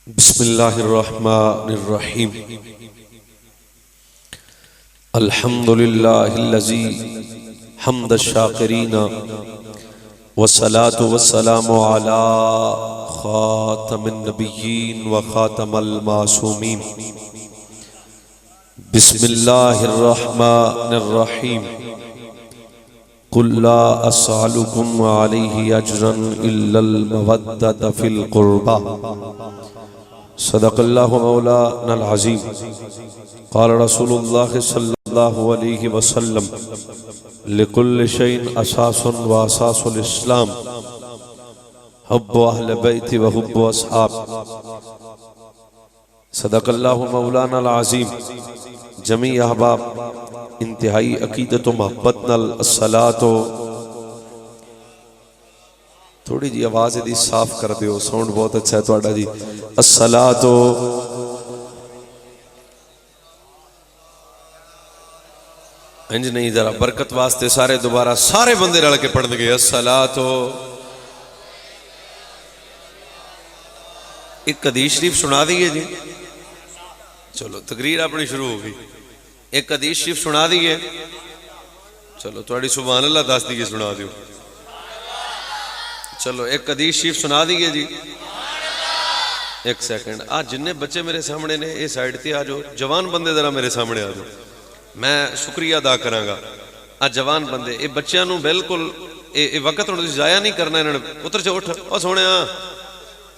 बिस्मिल्लाहिर्रहमानिर्रहीम। अल्हम्दुलिल्लाहिल्लज़ी हम्द शाकिरीना वस्सलातु वस्सलामु अला खातमिन नबिय्यीन व खातमल मासूमीन। बिस्मिल्लाहिर्रहमानिर्रहीम। कुल ला अस्अलुकुम अलैहि अजरन इल्लल मवद्दत फिल कुर्बा। सदक़ल्लाहु मौलानल अज़ीम। क़ाल रसूलुल्लाह सल्लल्लाहु अलैहि वसल्लम लिकुल्लि शैइन असासुन व असासुल इस्लाम हुब्बु अहले बैति व हुब्बु अस्हाब। सदक़ल्लाहु मौलानल अज़ीम। जमी अहबाब इंतहाई अकीदत व मोहब्बत नाल अस्सलातो। थोड़ी जी आवाज यदि साफ कर दियो, साउंड बहुत अच्छा है तुहाडा जी। अस्सलातो इंज नहीं, जरा बरकत वास्ते सारे दोबारा सारे बंदे रल के पढ़ गए अस्सलातो। एक हदीस शरीफ सुना दीजिए जी। चलो तकरीर अपनी शुरू हो गई। एक हदीस शरीफ सुना दीजिए। चलो थोड़ी सुभान अल्लाह दस दीजिए, सुना दियो। चलो एक हदीस शरीफ सुना दीजिए जी। एक सेकंड, आज जिन्ने बच्चे मेरे सामने ने ये साइड ते आ जाओ। जवान बंदे जरा मेरे सामने आ जाओ, मैं शुक्रिया अदा करांगा। आज जवान बंदे ये बच्चों को बिल्कुल ये वक्त हुण जाया नहीं करना। इन्होंने पुत्र च उठ और सोने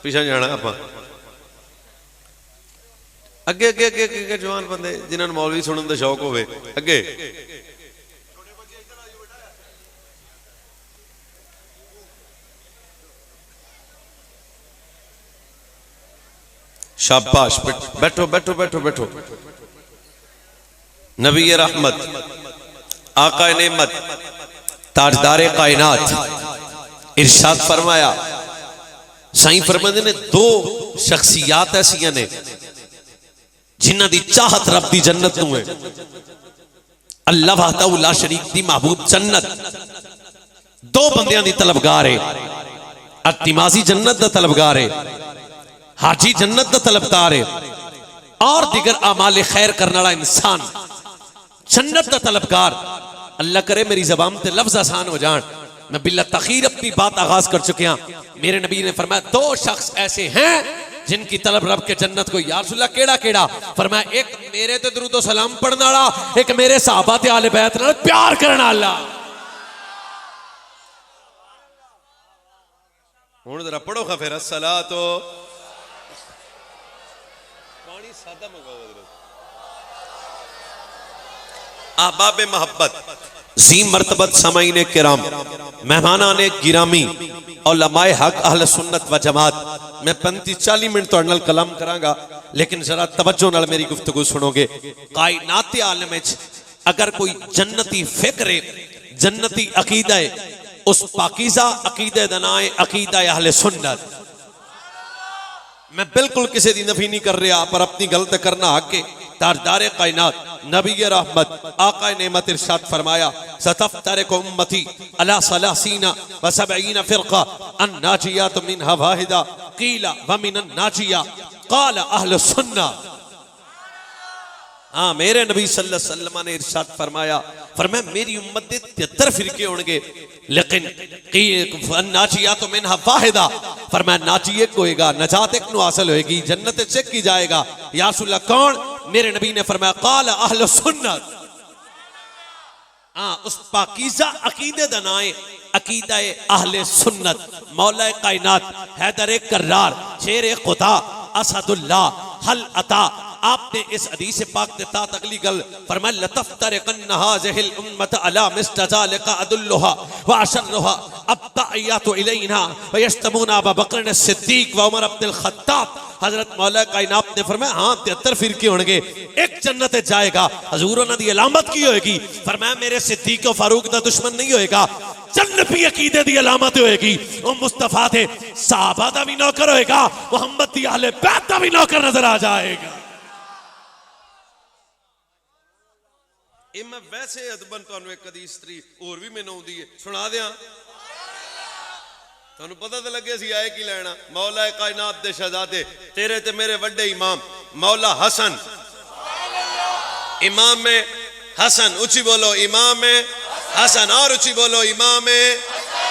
पीछे जाना। आप अगे अगे अगे अगे जवान बंदे जिन्होंने मौलवी सुनने का शौक होवे अगे। शाबाश, बैठो बैठो बैठो बैठो। नबी रहमत, आका नेमत, ताजदारे कायनात इरशाद फरमाया। साईं फरमाते ने दो शख्सियात ऐसियां ने जिन्हां दी चाहत रब दी जन्नत नूं है। अल्लाह वहदहू ला शरीक दी महबूब जन्नत दो बंदियां दी तलबगार है। अतिमाजी जन्नत दा तलबगार है, हाजी जन्नत दा तलबगार है, और दिगर आमाल खैर करने वाला इंसान जन्नत दा तलबगार। अल्लाह करे मेरी ज़बान ते लफ्ज़ आसान हो जान। मैं बिल्ला तखीर अपनी बात आगाज कर चुके हैं। मेरे नबी ने फरमाया दो शख्स ऐसे हैं जिनकी तलब रब के जन्नत को। या रसूलल्लाह केड़ा केड़ा? फरमाया एक मेरे ते दुरूद व सलाम पढ़ने वाला, एक मेरे सहाबा ते आले बैत नाल प्यार करने वाला। हुण जरा पढ़ो खा फिर अस्सलातो। पानी सादा मंगाओ। अहबाब मोहब्बत, जी मर्तबत समाईने किराम, मेहमानाने गिरामी, उलमाए हक अहले सुन्नत व जमात। मैं 35-40 मिनट तुहाडे नाल कलाम करांगा, लेकिन जरा तवज्जो नाल मेरी गुफ्तगू सुनोगे। कायनात आलम विच अगर कोई जन्नती फिक्र है, जन्नती अकीदा है, उस पाकीज़ा अकीदे दा नाम है अकीदा अहले सुन्नत। मैं बिल्कुल किसी की नफी नहीं कर रहा, पर अपनी गलत करना हक है। ताजदारे कायनात नबी रहमत आका नेमत इरशाद फरमाया सतफ्तरिकु उम्मती अला सलासीना व सबईना फिरका अन नाजियातु मिनहा वाहिदा क़ीला व मिनन नाजिया क़ाल अहलुस सुन्नाह। हाँ, मेरे नबी सल्लल्लाहु अलैहि वसल्लम ने इरशाद फरमाया मेरी उम्मत दे 73 फिरके होंगे, लेकिन नाजियातु मिनहा वाहिदा। फरमाया नाजी एक होएगा, नजात एक नु हासिल होएगी, जन्नत से की जाएगा। या रसूलल्लाह कौन? मेरे नबी ने फरमाया क़ाल अहलुस सुन्नत। हाँ, उस पाकीज़ा अकीदे दा नाम है अकीदा अहले सुन्नत। मौला कायनात हैदर कर्रार शेर खुदा असदुल्लाह हल अता। आपने इस हदीस पाक के साथ अगली गल फरमाया लतफ्तरिकन्न हाज़िहिल उम्मत अला मिस्ताज़ालिका अदुल्लुहा व अशर्रुहा अब्ताइयातु इलैना व यस्तमूना अबू बकर सिद्दीक व उमर इब्नुल खत्ताब। हजरत मौला कायनात ने फरमाया हाँ 73 फिरके होंगे, एक जन्नत जाएगा। हजूर उन्हां दी अलामत की होएगी? फरमाया मेरे सिद्दीक व फारूक दा दुश्मन नहीं होएगा, जन्नती अकीदे दी अलामत होएगी। वो मुस्तफा थे सहाबा दा भी नौकर होएगा, मोहम्मद दी अहले बैत दा भी नौकर नजर आ जाएगा। मैं वैसे अदबन तुहानू एक हदीस और भी मैनू आउंदी है, सुना दियां। तुहानू पता तो लगे सी आए की लेना। मौला कायनात दे शहजादे तेरे ते मेरे वड्डे इमाम मौला हसन, इमाम में हसन, ऊंची बोलो इमाम में हसन, और ऊंची बोलो इमाम में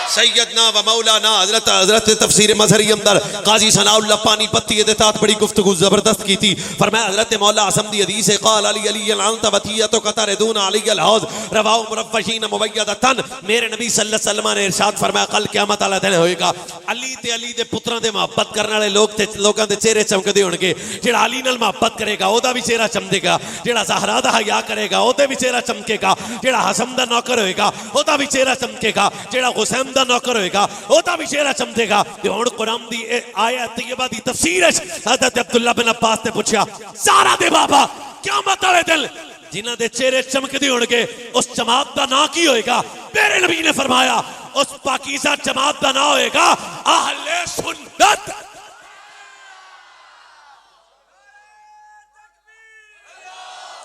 सैयदना व मौलाना हजरत तफसीर मजहरी अंदर काजी सनाउल्लाह पानीपती दे साथ बड़ी गुफ्तगू जबरदस्त की थी। फरमाया हजरत मौला आसम दी हदीस है क़ाल अली अली अनत वतियतु कतरदून अली अल हौज रवाहु मुरफ़्फ़शीन मुबय्यदतन। मेरे नबी सल्लल्लाहु अलैहि वसल्लम ने इरशाद फरमाया कल क़यामत वाला दिन होएगा अली दे पुत्रां दे मोहब्बत करने वाले लोग ते लोकां दे चेहरे चमकदे होणगे। जेड़ा अली नाल मोहब्बत करेगा ओदा भी चेहरा चमकेगा, जेड़ा ज़हरा दा हया करेगा ओदे भी चेहरा चमकेगा, जेड़ा हसन दा नौकर होएगा ओदा भी चेहरा चमकेगा, जेड़ा हुसैन दा नौकर होएगा ओदा भी चेहरा चमकेगा। ते हुण कुरान दी आयत तैयबा दी तफसीर है हज़रत अब्दुल्लाह बिन अब्बास ने पूछा सारा दे बाबा क़यामत वाले दिन जिन्हां दे चेहरे चमकदे होणगे उस जमात दा नाम की होएगा? मेरे नबी ने फरमाया उस पाकीज़ा जमात दा नाम होएगा अहले सुन्नत।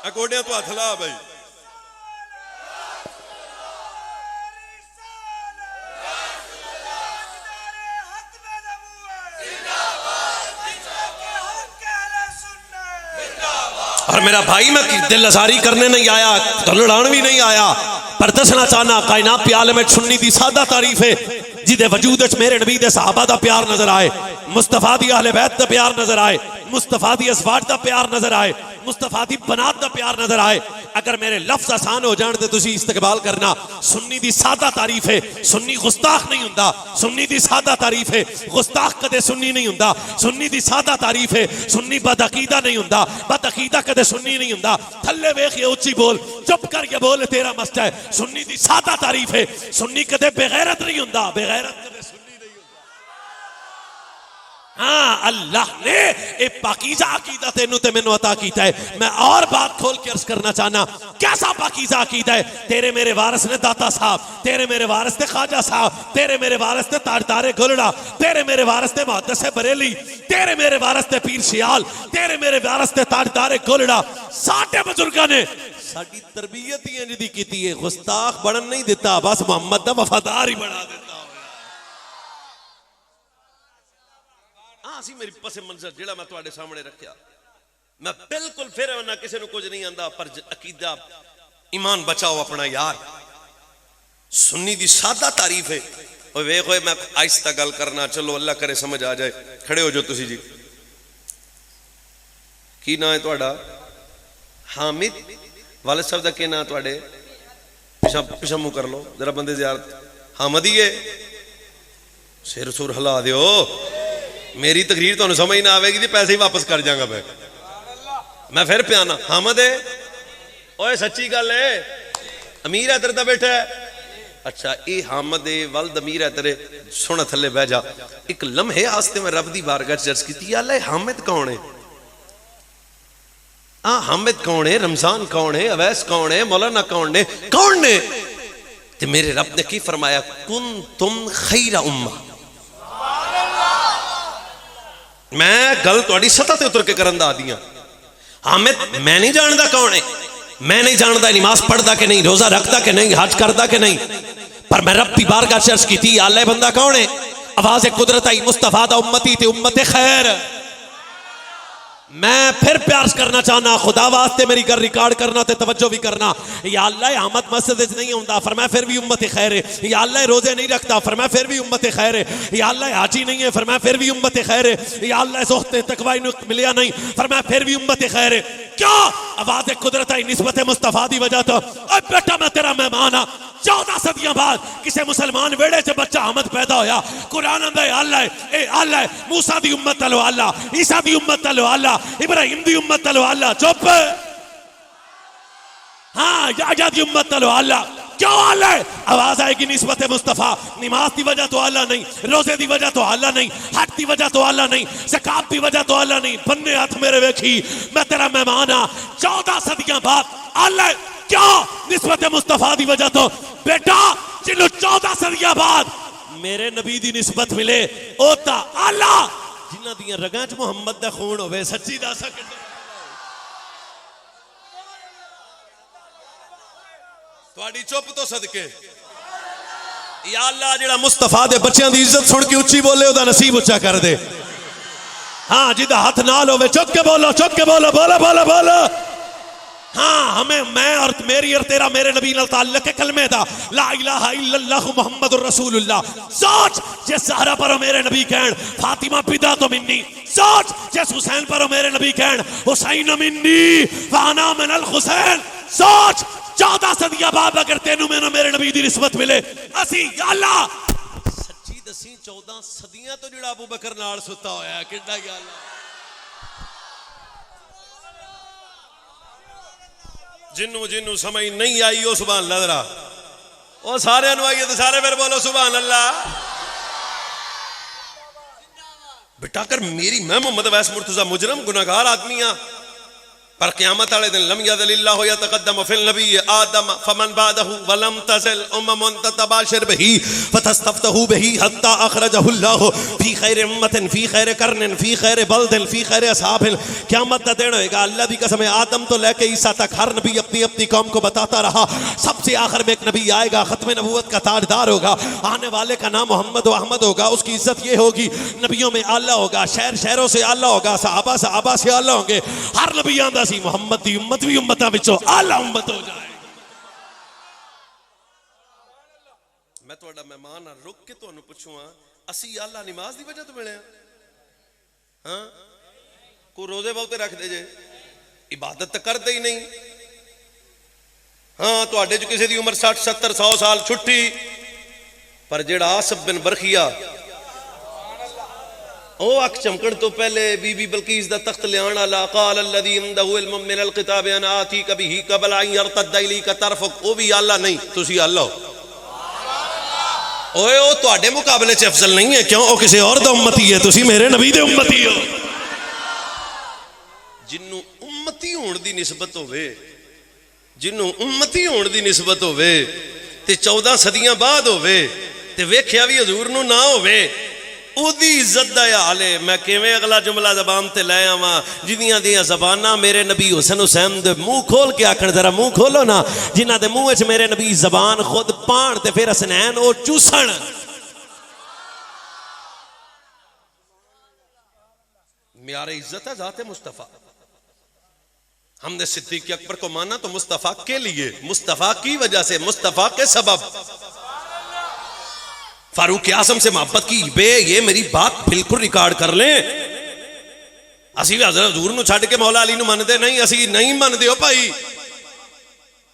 अकोडियां तो हथ ला भाई। और मेरा भाई मैं दिल अजारी करने नहीं आया, लड़ान भी नहीं आया, पर दसना चाहना कायनात पे आलम सुन्नी दी सादा तारीफ है जिदे वजूद मेरे नबी दे सहाबा दा प्यार नजर आए, मुस्तफा दी अहले बैत दा प्यार नजर आए, मुस्तफा दी अज़वाज दा प्यार नजर आए, मुस्तफा दी बनात दा प्यार नजर आए। अगर मेरे लफ्ज आसान हो जान तो तुसी इस्तकबाल करना। सुन्नी दी सादा तारीफ है, सुन्नी गुस्ताख नहीं हुंदा। सुन्नी दी सादा तारीफ है, गुस्ताख कदे सुन्नी नहीं हुंदा। सुन्नी दी सादा तारीफ है, सुन्नी बदअकीदा नहीं हुंदा, बदअकीदा कदे सुन्नी नहीं हुंदा। थल्ले वेख ये ऊंची बोल, चुप करके बोल तेरा मस्त है। सुन्नी दी सादा तारीफ है, सुन्नी कदे बेगैरत नहीं हुंदा, बेगैरत कदे सुन्नी नहीं हुंदा। हाँ अल्लाह ने एक पाकीज़ा अकीदा तेनू ते मैनू अता कीता है। मैं और बात खोल के अर्ज करना चाहना, कैसा पाकीज़ा अकीदा है? तेरे मेरे वारिस ने दाता साहब, तेरे मेरे वारिस ने ख्वाजा साहब, तेरे मेरे वारिस ने ताजदारे गुलड़ा, तेरे मेरे वारिस ने मुहद्दिस बरेली, तेरे मेरे वारिस ने पीर सियाल, तेरे मेरे वारिस ने ताजदारे गुलड़ा। साडे बुजुर्गां ने साडी तरबियत ही इंज दी कीती है, गुस्ताख बनन नहीं दिता, बस मोहम्मद दा वफादार ही बना दिता। मेरी पस मंजर जिहड़ा मैं तुहाडे सामने रखिया, मैं बिल्कुल फिर ना किसी को कुछ नहीं आंदा, पर अकीदा ईमान बचाओ अपना यार। सुन्नी दी सादा तारीफ है। और वेख होए मैं आहिस्ता गल करना, चलो अल्लाह करे समझ आ जाए। खड़े हो जो तुसी जी। की ना है तुहाडा? हामिद वाले साहब दा की ना तुहाडे? पिछा पिछा मुंह कर लो जरा, बंदे ज़ियारत हामदी है। सिर सुर हिला दिओ, मेरी तकरीर तो समझ ना आएगी तो पैसे ही वापस कर जाऊंगा मैं फिर प्याना। हामद है ओए सच्ची गल है, अमीर है तेरे दा बैठा है। अच्छा ये हामद है वल्द अमीर है तेरे, सुन थले बह जा। एक लम्हे आस्ते मैं रब दी बारगाह च अर्ज कीती, अल्लाह हामिद कौन है? हामिद कौन है? रमजान कौन है? अवैस कौन है? मौलाना कौन ने? कौन ने? ते मेरे रब ने की फरमाया, कुन तुम खैरा उम्मा। मैं गल तुहाडी सतह ते उतर के करन दा आदी हां। हामिद मैं नहीं जानदा कौन है, मैं नहीं जानदा नमाज पढ़दा कि नहीं, रोजा रखदा कि नहीं, हज करदा कि नहीं, पर मैं रब दी बारगाह च अर्ज कीती अल्लाह बंदा कौन है? आवाज कुदरत आई मुस्तफा दा उम्मती ते उम्मत खैर। मैं फिर प्यार करना चाहना, खुदा वास्ते मेरी गल रिकॉर्ड करना ते तवज्जो भी करना। या अल्लाह अहमद मस्जिद नहीं आउंदा, फरमाया फिर भी उम्मत खैर है। या अल्लाह रोजे नहीं रखता, फरमाया फिर भी उम्मत खैर है। या अल्लाह हाजी नहीं है, फरमाया फिर भी उम्मत खैर है। या अल्लाह ज़ुहद तकवा मिलिया नहीं, फरमाया फिर भी उम्मत खैर है। क्यों? आवाज कुदरत आई निस्बत मुस्तफा दी वजह तो। और बेटा मैं तेरा मेहमान हाँ। 14 सदियां बाद किसी मुसलमान वेड़े च बच्चा अहमद पैदा होया। कुरान आंदा है अल्लाह ए अल्लाह, मूसा दी उम्मत अलो अल्लाह, ईसा दी उम्मत अलो अल्लाह, इब्राहिम दी उम्मत अलो अल्लाह। चुप। हाँ याया दी उम्मत अलो अल्लाह। क्यों अल्लाह? आवाज आएगी निस्बत मुस्तफा। नमाज की वजह तो अल्लाह नहीं, रोजे की वजह तो अल्लाह नहीं, हज की वजह तो अल्लाह नहीं, ज़कात की वजह तो अल्लाह नहीं। बन्ने हाथ मेरे वेखी, मैं तेरा मेहमान हाँ। 14 सदियां बाद अल्लाह। क्यों? निस्बत मुस्तफा की वजह तो। बेटा जिन्हों 14 सदियां बाद मेरे नबी की निस्बत मिले ओ ता अल्लाह, जिन्हां दियां रगां च मुहम्मद दा खून होवे। सच्ची दस थोड़ी चुप तो सदके या अल्लाह जेड़ा मुस्तफा दे बच्चों की इज्जत सुन के उच्ची बोले ओदा नसीब उच्चा कर दे। हाँ जिदा हाथ नाल होवे चुक के बोलो बोलो बोलो बोलो। हाँ हमें मैं और मेरी और तेरा मेरे नबी नाल ताल्लुक है कलमे दा ला इलाहा इल्लल्लाह मुहम्मदुर रसूलुल्लाह। सोच जिस ज़हरा पर मेरे नबी कहन फातिमा पिदा तो मिन्नी, सोच जिस हुसैन पर मेरे नबी कहन हुसैन मिन्नी वाना मिनल हुसैन। सोच 14 सदियां बाद अगर तेनू मैनू मेरे नबी दी निस्बत मिले असी या अल्लाह सच्ची दसी 14 सदियां तो जिहड़ा अबू बकर नाल सुता होया है किड्डा या अल्लाह। जिन्नू जिन्नू समझ नहीं आई ओ सुभान अल्लाह जरा ओ सारे नु आई तो सारे फिर बोलो सुभान अल्लाह। बेटा कर मेरी मैं मोहम्मद वैस मुर्तजा मुजरम गुनाहगार आदमी हां पर क़यामत वाले दिन लम यज़लिल्लाहु यतक़द्दम फिल नबी आदम फमन बादहु वलम तज़ल उम्मन ततबाशिर बिही फतस्तफ्तहु बिही हत्ता अखरजहु अल्लाह फी खैर उम्मतिन फी खैर करनिन फी खैर बल्दिन फी खैर असहाबिन। क़यामत का दिन होएगा अल्लाह की कसम है आदम तो लेके ईसा तक हर नबी अपनी अपनी कौम को बताता रहा। सबसे आखिर में एक नबी आएगा खत्म नबूवत का ताजदार होगा। आने वाले का नाम मोहम्मद व अहमद होगा। उसकी इज्जत ये होगी नबियों में आला होगा, शहर शहरों से आला होगा, सहाबा सहाबा से आला होंगे। हर नबी आंदा मोहम्मद की उम्मत भी उम्मतां विचों आला उम्मत हो जाए। मैं तुहाडा मेहमान आ रुक के तुहानू पुछूं असी आला नमाज की वजह तो मिले हाँ कोई रोजे बहुते रखते जे इबादत तो करते ही नहीं। हाँ तुहाडे च किसी की उम्र 60 70 100 साल छुट्टी पर जेड़ा आसफ बिन बरखिया ओ अख चमकण तो पहले बीबी बल्कीस दा तख्त लियाण वाला क़ाल अल्लज़ी इंदहु इल्मुम मिनल किताब अना आतीका बिही क़ब्ल अन यरतद्द इलैका तरफुक। ओ भी आला नहीं तुसी आला हो। ओए ओ तुहाडे मुकाबले च अफजल नहीं है क्यों? ओ किसी और दा उम्मती है तुसी मेरे नबी दे उम्मती हो। जिन्नू उम्मती होण दी निस्बत होवे जिन्नू उम्मती होण दी निस्बत होवे ते 14 सदियां बाद होवे ते वेख्या भी हजूर नू ना होवे उदी इज्जत दा हाल है। मैं किवें अगला जुमला जबान ते लै आवां जिदियां दियां जबानां मेरे नबी हुसैन हुसैन दे मुंह खोल के आखण जरा मुंह खोलो ना जिन्हां दे मुंह च मेरे नबी जबान खुद पाण ते फिर हसनैन ओ चूसण। म्यारे इज्जत है जाते मुस्तफा। हमने सिद्दीक अकबर को माना तो मुस्तफा के लिए, मुस्तफा की वजह से, मुस्तफा के सबब। फारूक आजम से मोहब्बत की बे ये मेरी बात बिल्कुल रिकॉर्ड कर लें। असी भी हज़रत हुजूर नूं छड्ड के मौला अली नूं मनदे नहीं, असी नहीं मनदे हो भाई।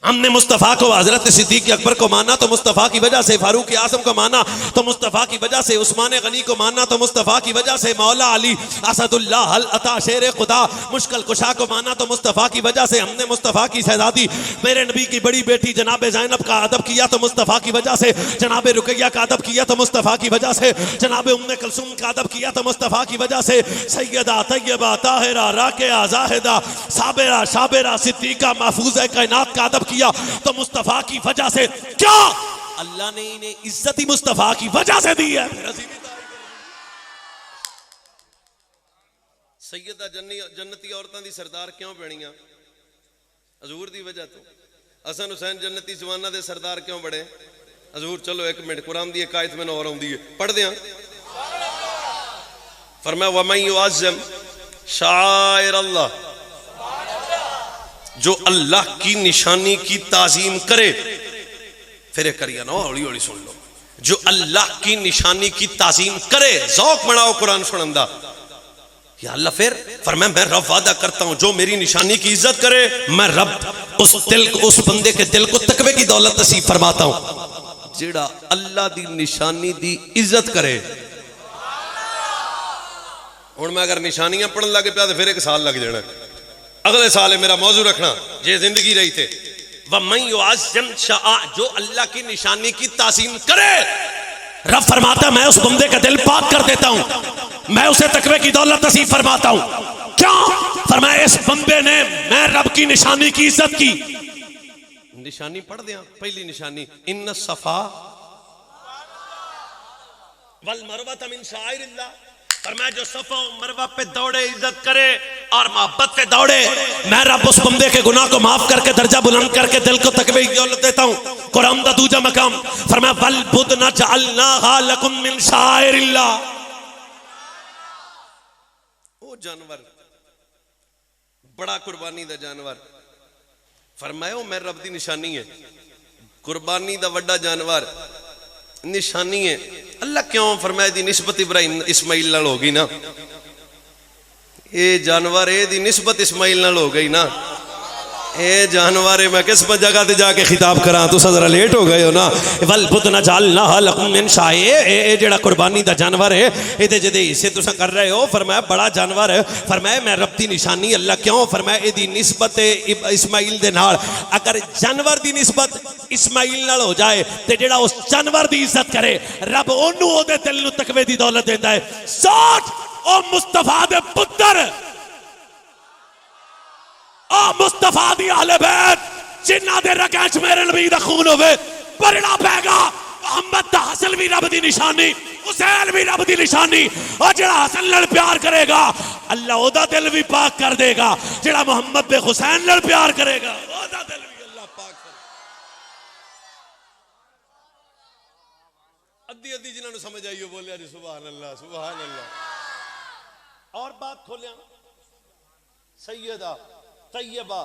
हमने मुस्तफ़ा को हजरत सिद्दीक अकबर को माना तो मुस्तफ़ा की वजह से, फारूक आजम को माना तो मुस्तफ़ा की वजह से, उस्मान गनी को माना तो मुस्तफ़ा की वजह से, मौला अली असदुल्लाह अल अता शेर खुदा मुश्किल कुशा को माना तो मुस्तफ़ा की वजह से। हमने मुस्तफ़ा की शहजादी मेरे नबी की बड़ी बेटी जनाब ज़ैनब का अदब किया तो मुस्तफ़ा की वजह से, जनाब रुकैया का अदब किया तो मुस्तफ़ा की वजह से, जनाब उम्मे कुलसूम का अदब किया तो मुस्तफ़ा की वजह से, सैयदा तैयबा ताहिरा राकिया ज़ाहिदा साबिरा शाबिरा सिद्दीका महफूज़ा कायनात का अदब किया तो मुस्तफा की वजह से। क्या अल्लाह ने इन्हें इज्जत ही मुस्तफा की वजह से दी है। सैयदा जन्नती औरतां दी सरदार क्यों बणियां? हजूर दी वजह तो। हसन हुसैन जन्नती जवाना दे सरदार क्यों बड़े? हजूर। चलो एक मिनट, कुरान दी एक आयत मैंने और आउंदी है, पढ़ दियां। फरमाया वमन युअज़्ज़िम शाइर अल्लाह, जो अल्लाह की निशानी की ताजीम करे, फिर करिए ना हौली हौली सुन लो, जो अल्लाह की निशानी की ताजीम करे, ज़ौक बढ़ाओ कुरान सुनंदा। या अल्लाह फिर फरमाया मैं रब वादा करता हूं जो मेरी निशानी की इज्जत करे मैं रब उस दिल को, उस बंदे के दिल को तकवे की दौलत नसीब फरमाता हूं। जेड़ा अल्लाह दी निशानी दी इज्जत करे। हुण मैं अगर निशानियां पढ़न लग पिया तो फिर एक साल लग जाना। अगले साल मेरा मौजू रखना जे जिंदगी रही थे। वमन युअज़्ज़िम शआइर, जो अल्लाह की निशानी की ताज़ीम करे, रब फरमाता मैं उस बंदे का दिल पाक कर देता हूं, मैं उसे तकवे की दौलत नसीब फरमाता हूं। क्यों? फरमाया इस बंदे ने मैं रब की निशानी की इज्जत की। निशानी पढ़ दिया, पहली निशानी इन्न सफा वल मरवा मिन शाइरिल्लाह। फरमाया जो सफा मरवा पे दौड़े, इज्जत करे, और मोहब्बत से दौड़े, मैं रब उस बंदे के गुनाह को माफ करके दर्जा बुलंद करके दिल को तकवे की दौलत देता हूं। कुरान दा दूजा मकाम फरमाया वल बुदना जअलनाहा लकुम मिन शाइरिल्लाह। ओ जानवर बड़ा कुर्बानी दा जानवर, फरमाया मैं रब दी निशानी है। कुर्बानी दा वड्डा जानवर निशानी है। अल्लाह क्यों फरमाया दी निस्बत इब्राहिम इस्माइल नाल हो गई ना, ये जानवर ए दी निस्बत इस्माइल नाल हो गई ना, ए जानवर है। मैं किस जगह ते जाके खिताब करा, तुसा जरा लेट हो गए हो ना। वल बुदना जअलनाहा लकुम मिन शाइर, ए जेड़ा कुर्बानी दा जानवर है एदे जदे हिस्से तुसा कर रहे हो, फरमाया बड़ा जानवर है। फरमाया मैं रब दी निशानी अल्लाह क्यों, फरमाया एदी निस्बत इस्माइल दे नाल। अगर जानवर दी निस्बत इस्माइल नाल हो जाए ते जेड़ा उस जानवर दी इज्जत करे रब ओनू ओदे दिल नू तकवे दी दौलत देंदा है। सोच ओ मुस्तफा दे पुत्र, ओ मुस्तफा दी अहले बैत जिन्हां दे रगें च मेरे नबी दा खून होवे, पढ़ना पैगा मोहम्मद दा हसन भी रब दी निशानी, हुसैन भी रब दी निशानी। और जेड़ा हसन नाल प्यार करेगा अल्लाह ओदा दिल भी पाक कर देगा, जेड़ा मोहम्मद दे हुसैन नाल प्यार करेगा ओदा दिल भी अल्लाह पाक कर। अद्धी अद्धी जिन्हां नूं समझ आई हो बोलिया जी सुभान अल्लाह सुभान अल्लाह। और बात खोलिया सैयदा तैयबा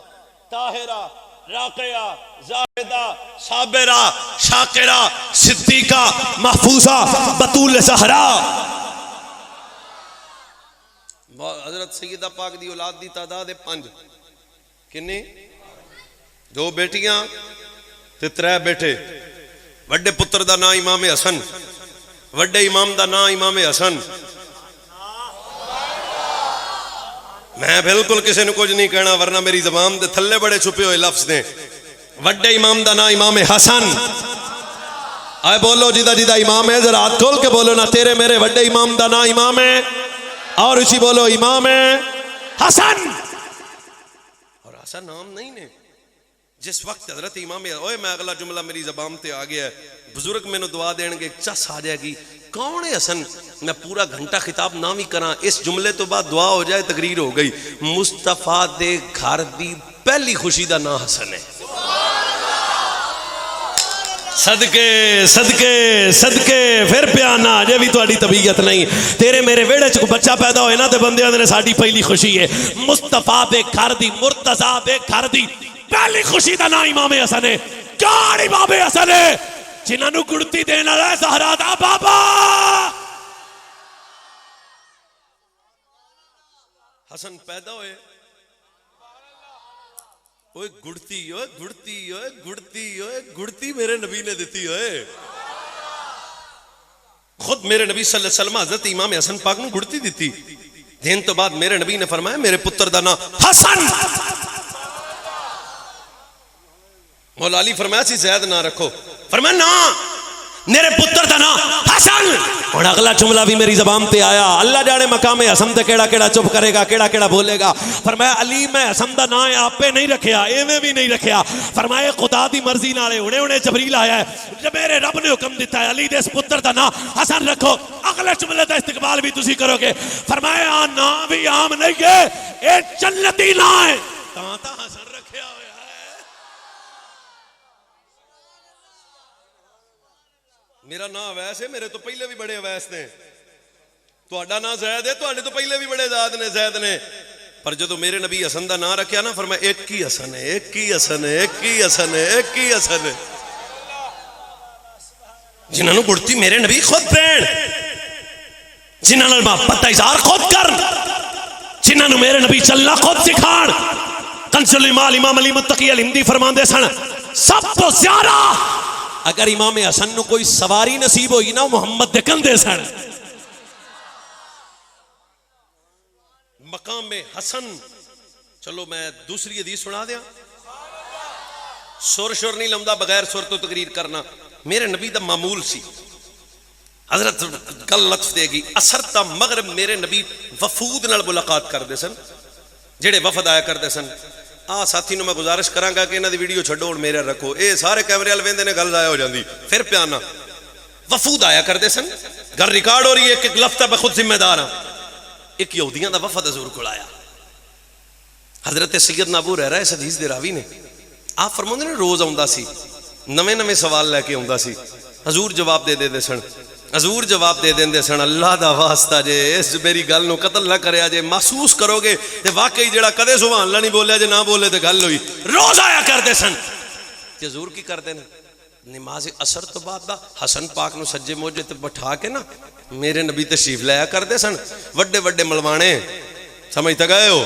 ताहिरा राक़िया ज़ाहिदा साबिरा शाकिरा सिद्दीका महफूजा बतूल ज़हरा। हज़रत सैयदा पाक दी औलाद दी तादाद है 5। किन्नी? 2 बेटियां ते 3 बेटे। वड्डे पुत्र दा नाम इमाम हसन, वड्डे इमाम दा नाम इमाम हसन। मैं बिल्कुल किसी ने कुछ नहीं कहना वरना मेरी ज़बान दे थल्ले बड़े छुपे हुए लफ्ज़ ने। वड्डे इमाम दा नाम इमाम हसन। आए बोलो जिदा जिदा इमाम है जरा हाथ खोल के बोलो ना, तेरे मेरे वड्डे इमाम दा नाम इमाम है। और उसी बोलो इमाम है हसन। और हसन नाम नहीं ने। जिस वक्त हजरत इमाम ओए मैं अगला जुमला मेरी ज़बान ते आ गया है, बुजुर्ग मैनू दुआ देंगे चस आ जाएगी। कौन है हसन? मैं पूरा घंटा खिताब ना भी करा, इस जुमले तो बाद दुआ हो जाए तकरीर हो गई। मुस्तफा दे घर दी पहली खुशी दा नाम हसन है। सदके सदके सदके फिर प्याना अजे भी तुहाडी तबीयत नहीं। तेरे मेरे वेड़े च बच्चा पैदा होए ना ते बंदे आंदे ने साडी पहली खुशी है। मुस्तफा दे घर दी मुर्तज़ा दे घर दी पहली खुशी दा नाम इमाम हसन है। कौन इमाम हसन है? जिन्होंने गुड़ती देने वाला ज़हरा दा बाबा हसन पैदा होए। ओए गुड़ती ओए गुड़ती ओए गुड़ती ओए गुड़ती मेरे नबी ने दी ओए। खुद मेरे नबी सल्लल्लाहु अलैहि वसल्लम हज़रत इमाम हसन पाक ने गुड़ती दी। दिन तो बाद मेरे नबी ने फरमाया मेरे पुत्र दा नाम हसन। मौला अली फरमाया सी ज़ैद ना रखो, फरमाया ना मेरे पुत्र दा नाम हसन। और अगला जुमला भी मेरी ज़बान पे आया, अल्लाह जाने मकाम हसन ते केड़ा केड़ा चुप करेगा केड़ा केड़ा बोलेगा। फरमाया अली मैं हसन दा नाम आपे नहीं रखिया, एवें भी नहीं रखिया। फरमाया खुदा दी मर्जी नाले हुणे हुणे जबरील आया है, जब मेरे रब ने हुक्म दिता है अली दे इस पुत्र दा नाम हसन रखो। अगले जुमले दा इस्तकबाल भी तुसी करोगे। फरमाया नाम भी आम नहीं है, ए जन्नती नाम है ता हसन रखिया होया है। मेरा नाम अवैस है, मेरे तो पहले भी बड़े अवैस ने। तुहाडा नाम ज़ैद है, तुहाडे तो पहले भी बड़े ज़ैद ने। पर जो मेरे नबी हसन का नाम रखा ना फरमाया एक ही हसन है, एक ही हसन है, एक ही हसन है, एक ही हसन है। जिन्होंने गुड़ती मेरे नबी खुद प्रेण, जिन्होंने मोहब्बत का इज़हार खुद कर, जिन्होंने मेरे नबी चलना खुद सिखाण। कंसुल इमाम इमाम अली मुत्तकी अल हिंदी फरमाते सन सब तो ज्यादा अगर इमाम हसन को कोई सवारी नसीब होगी ना मुहम्मद दे कंधे सन। मकाम में हसन। चलो मैं दूसरी हदीस सुना दिया। सुर शुर नहीं लाउंदा, बगैर सुर तो तकरीर करना मेरे नबी दा मामूल सी। हजरत गल लत्फ देगी असर ता मगरब मेरे नबी वफूद नाल मुलाकात करते सन, जेड़े वफद आया करते सन। साथी मैं गुजारिश करांगा कि इन्हां दी वीडियो छड्डो हुण मेरे रखो, ये सारे कैमरे वाल वेंदे ने गल जाया हो जाती। फिर प्याना वफूद आया करते सन, घर रिकॉर्ड हो रही है। एक लफ्ता मैं खुद जिम्मेदार हाँ। एक यहूदियों का वफद हजूर को आया, हजरत सैयदना अबू हुरैरा इस हदीस दे रावी ने, आप फरमाते ने रोज आउंदा सी, नवे नवे सवाल लैके आउंदा सी, हजूर जवाब दे देंदे सन, हजूर जवाब दे देंदे सन। अल्लाह दा वास्ता जे इस मेरी गल नूं कतल ना करया जे, महसूस करोगे ते वाकई जेड़ा कदे सुभान अल्लाह नहीं बोलिया जे ना बोले तो गल हुई। रोज आया करते सन ते हजूर की करते ने, नमाज असर तो बाद दा हसन पाक नूं सज्जे मोजे ते बिठा के ना मेरे नबी तशरीफ लाया करते सन। वड्डे वड्डे मलवाने, समझ ते गए हो,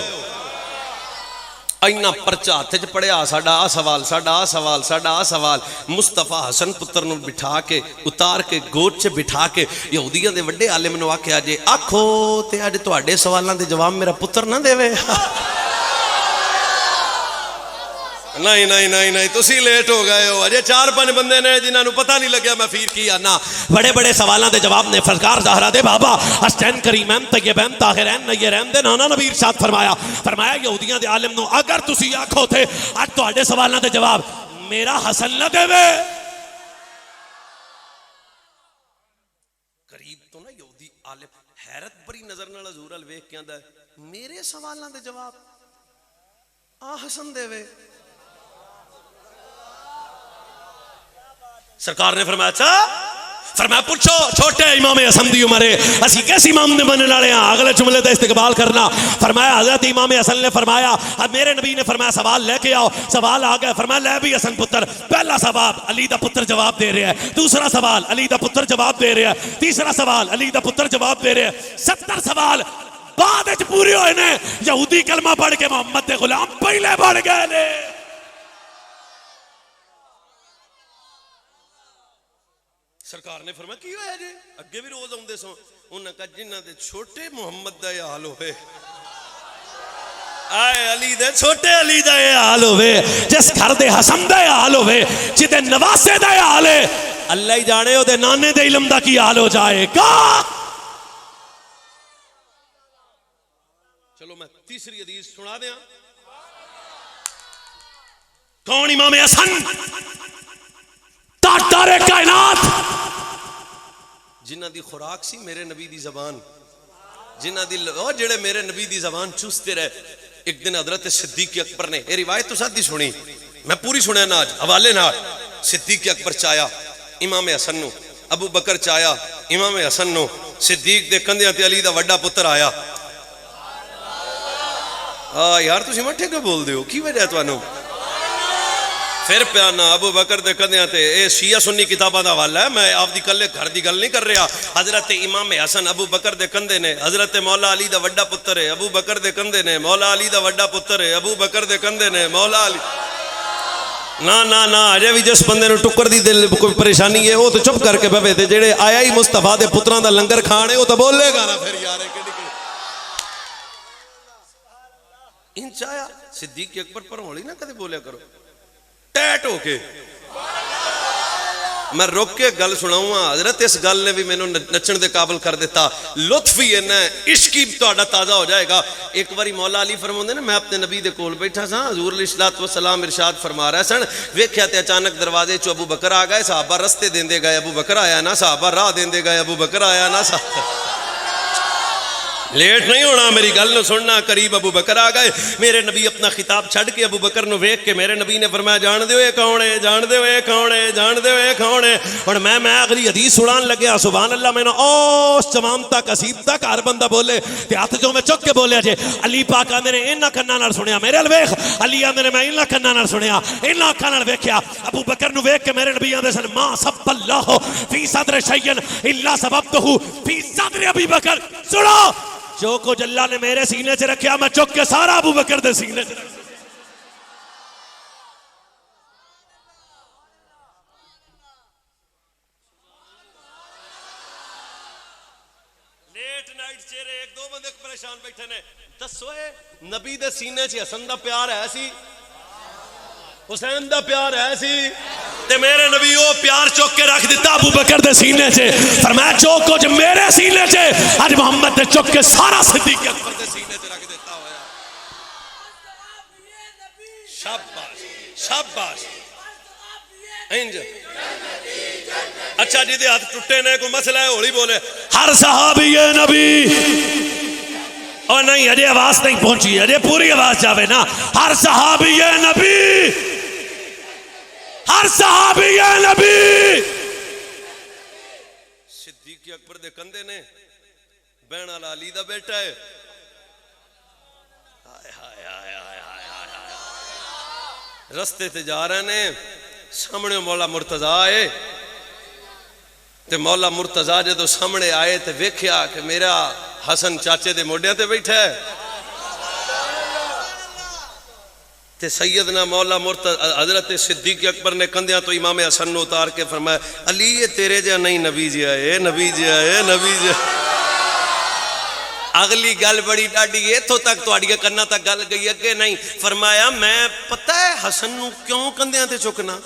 इन्ना परचा हाथ च पढ़िया, साडा आ सवाल, साडा आ सवाल, साडा आ सवाल। मुस्तफा हसन पुत्र नूं बिठा के उतार के गोद च बिठा के यहूदियों के वड्डे आलिम नूं आख्या जे आखो ते अज तुहाडे सवालों के जवाब मेरा पुत्र ना देवे। नहीं नहीं नहीं नहीं, तुसी लेट हो गए हो, अजे 4-5 बंदे ने जिन्होंने पता नहीं लग्या मैं फीर की आना। बड़े बड़े सवालों के जवाब ने सरकार ज़हरा दे बाबा हसनैन करीमैन तय्यबैन ताहिरैन नय्यरैन दे नाना नबी इरशाद फरमाया यहूदियों के आलिम नूं अगर तुसी आखो थे अज तुहाडे सवालों के जवाब मेरा हसन ना देवे। करीब तो ना यहूदी आलिम हैरत भरी नजर नाल हजूर अल वेख के आंदा मेरे सवालों के जवाब आ हसन देवे। सरकार ने फरमाया अच्छा, फरमाया पूछो छोटे इमाम हसन दी उम्र है, असी किस इमाम ने बनने वाले हैं, अगले जुमले का इस्तेकबाल करना। फरमाया हजरत इमाम हसन ने फरमाया, मेरे नबी ने फरमाया सवाल लेके आओ, सवाल आ गया, फरमाया ले भी हसन पुत्र, पहला सवाल अली दा पुत्र जवाब दे रहा है, दूसरा सवाल अली दा पुत्र जवाब दे रहा है, तीसरा सवाल अली दा पुत्र जवाब दे रहा है। 70 सवाल बाद पूरे होए ने, यहूदी कलमा पढ़ के मोहम्मद दे गुलाम पहले बढ़ गए ने। सरकार ने फरमाया की होया जे, अगे भी रोज आउंदे सो, उन्हां कहा जिन्हां दे छोटे मुहम्मद दा ये हाल होवे, आए अली दे छोटे अली दा ये हाल होवे, जिस घर दे हसन दा ये हाल होवे, जिदे नवासे दा ये हाल है, अल्लाह ही जाने ओदे नाने दे इल्म दा की हाल हो जाएगा। चलो मैं तीसरी हदीस सुना दिया। कौन इमाम हसन तारे कायनात, जिन्हां दी खुराक सी मेरे नबी दी जबान, जिन्हां दी जेड़े मेरे नबी दी जबान चूसते रहे। एक दिन हजरत सिद्दीक अकबर ने, ये रिवायत तो सादी सुनी, मैं पूरी सुनिया ना आज हवाले ना। सिद्दीक अकबर चाया इमाम हसन नूं, अबू बकर चाया इमाम हसन नूं, सिद्दीक दे कंधियां ते अली दा वड्डा पुत्र आया। यार तुसीं मट्ठे क्यों बोलदे हो, की वजह तुहानूं? फिर प्याना अबू बकर दे कंधियां ते, ए शिया सुन्नी किताबां दा हवाला है, मैं आपदी कल्ले घर दी गल नहीं कर रहा। हजरत इमाम हसन अबू बकर दे कंधे ने, हजरत मौला अली दा वड्डा पुत्र है, अबू बकर दे कंधे ने, मौला अली दा वड्डा पुत्र है, अबू बकर दे कंधे ने, मौला अली। ना ना ना, अजे भी जिस बंदे नूं टुक्कर दी दिल कोई परेशानी है वो तो चुप करके बवे, ते जेड़े आया ही मुस्तफा दे पुत्रां दा लंगर खाने वो तो बोलेगा ना फिर यार। इंच आया सिद्दीक अकबर पर हौली ना कदे बोलिया करो, टैट होके। मैं रुक के गल सुनाऊंगा, हजरत इस गल ने भी मैनू नचण दे काबिल कर दिता, लुत्फ ही इन्ना इश्क ही तुहाडा ताज़ा हो जाएगा। एक बारी मौला अली फरमाउंदे ने, मैं अपने नबी दे कोल बैठा सा, हजूर अलैहिस्सलातु वस्सलाम इरशाद फरमा रहे सन, वेख्या ते अचानक दरवाजे चो अबू बकर आ गए, सहाबा रस्ते देंदे गए, अबू बकर आया ना, सहाबा राह देंदे गए, अबू बकर आया ना। लेट नहीं होना, मेरी गल न सुनना। करीब अबू बकर आ गए, मेरे नबी अपना खिताब छड़ के अबू बकर नु वेख के मेरे नबी ने फरमाया जान दो ये कौन है, जान दो ये कौन है, जान दो ये कौन है। और मैं अगली हदीस सुनान लग्या, सुभान अल्लाह, मैंने ओस तमाम तक असीब तक हर बंदा बोले ते हाथ जो मैं चुक के बोलिया जे अली पाक आंदे ने इन्हां कन्नां नाल सुनिया, मेरे अल वेख, अली आंदे ने मैं इन्हां कन्नां नाल सुनिया, इन्हां अखां नाल वेख्या। अबू बकर नु वेख के मेरे नबी आंदे सन, मा सब्बल्लाहु फी सदर शैयन इल्ला सबबतहु फी सदर अबी बकर। सुनो, जो कुछ अल्लाह ने मेरे सीने से रखा मैं चुक के सारा अबू बकर दे सीने से रख। लेट नाइट चेहरे एक दो बंदे परेशान बैठे ने, दसो नबी दे सीने च हसन दा प्यार है सी, हुसैन दा प्यार है सी, ते मेरे नबी वो प्यार चुक के रख दिता अबू बकर दे सीने से। फरमाया जो कुछ मेरे सीने से आज मोहम्मद ने चुक के सारा सिद्दीक अकबर दे सीने से रख देता होया। शाबाश शाबाश। इंज अच्छा जिदे हाथ टुटे ने कोई मसला है होली बोले, हर सहाबी ये नबी और नहीं अजय आवाज नहीं पहुंची, अजय पूरी आवाज जावे ना। हर सहाबी ये नबी, हर सहाबी ये नबी। सिद्दीक अकबर दे कंधे ने बहन वाला अली दा बेटा है। रस्ते ते जा रहे ने, सामने मौला मुर्तजा आए ते मौला मुर्तजा जो सामने आए ते वेख्या कि मेरा हसन चाचे दे मोडिया ते बैठा है ते सैयदना मौला हजरत सिद्दीक अकबर ने कंधिया तो इमाम हसन ने उतार के फरमाया, अली ये तेरे जा नहीं नबी जी आए, नबी जी आए, नबी जी। अगली गल बड़ी डाडी, इथों तक तुहाडियां कन्नां तक गल गई, अगे नहीं। फरमाया मैं पता है हसन नूं क्यों कंधियां ते चुकना।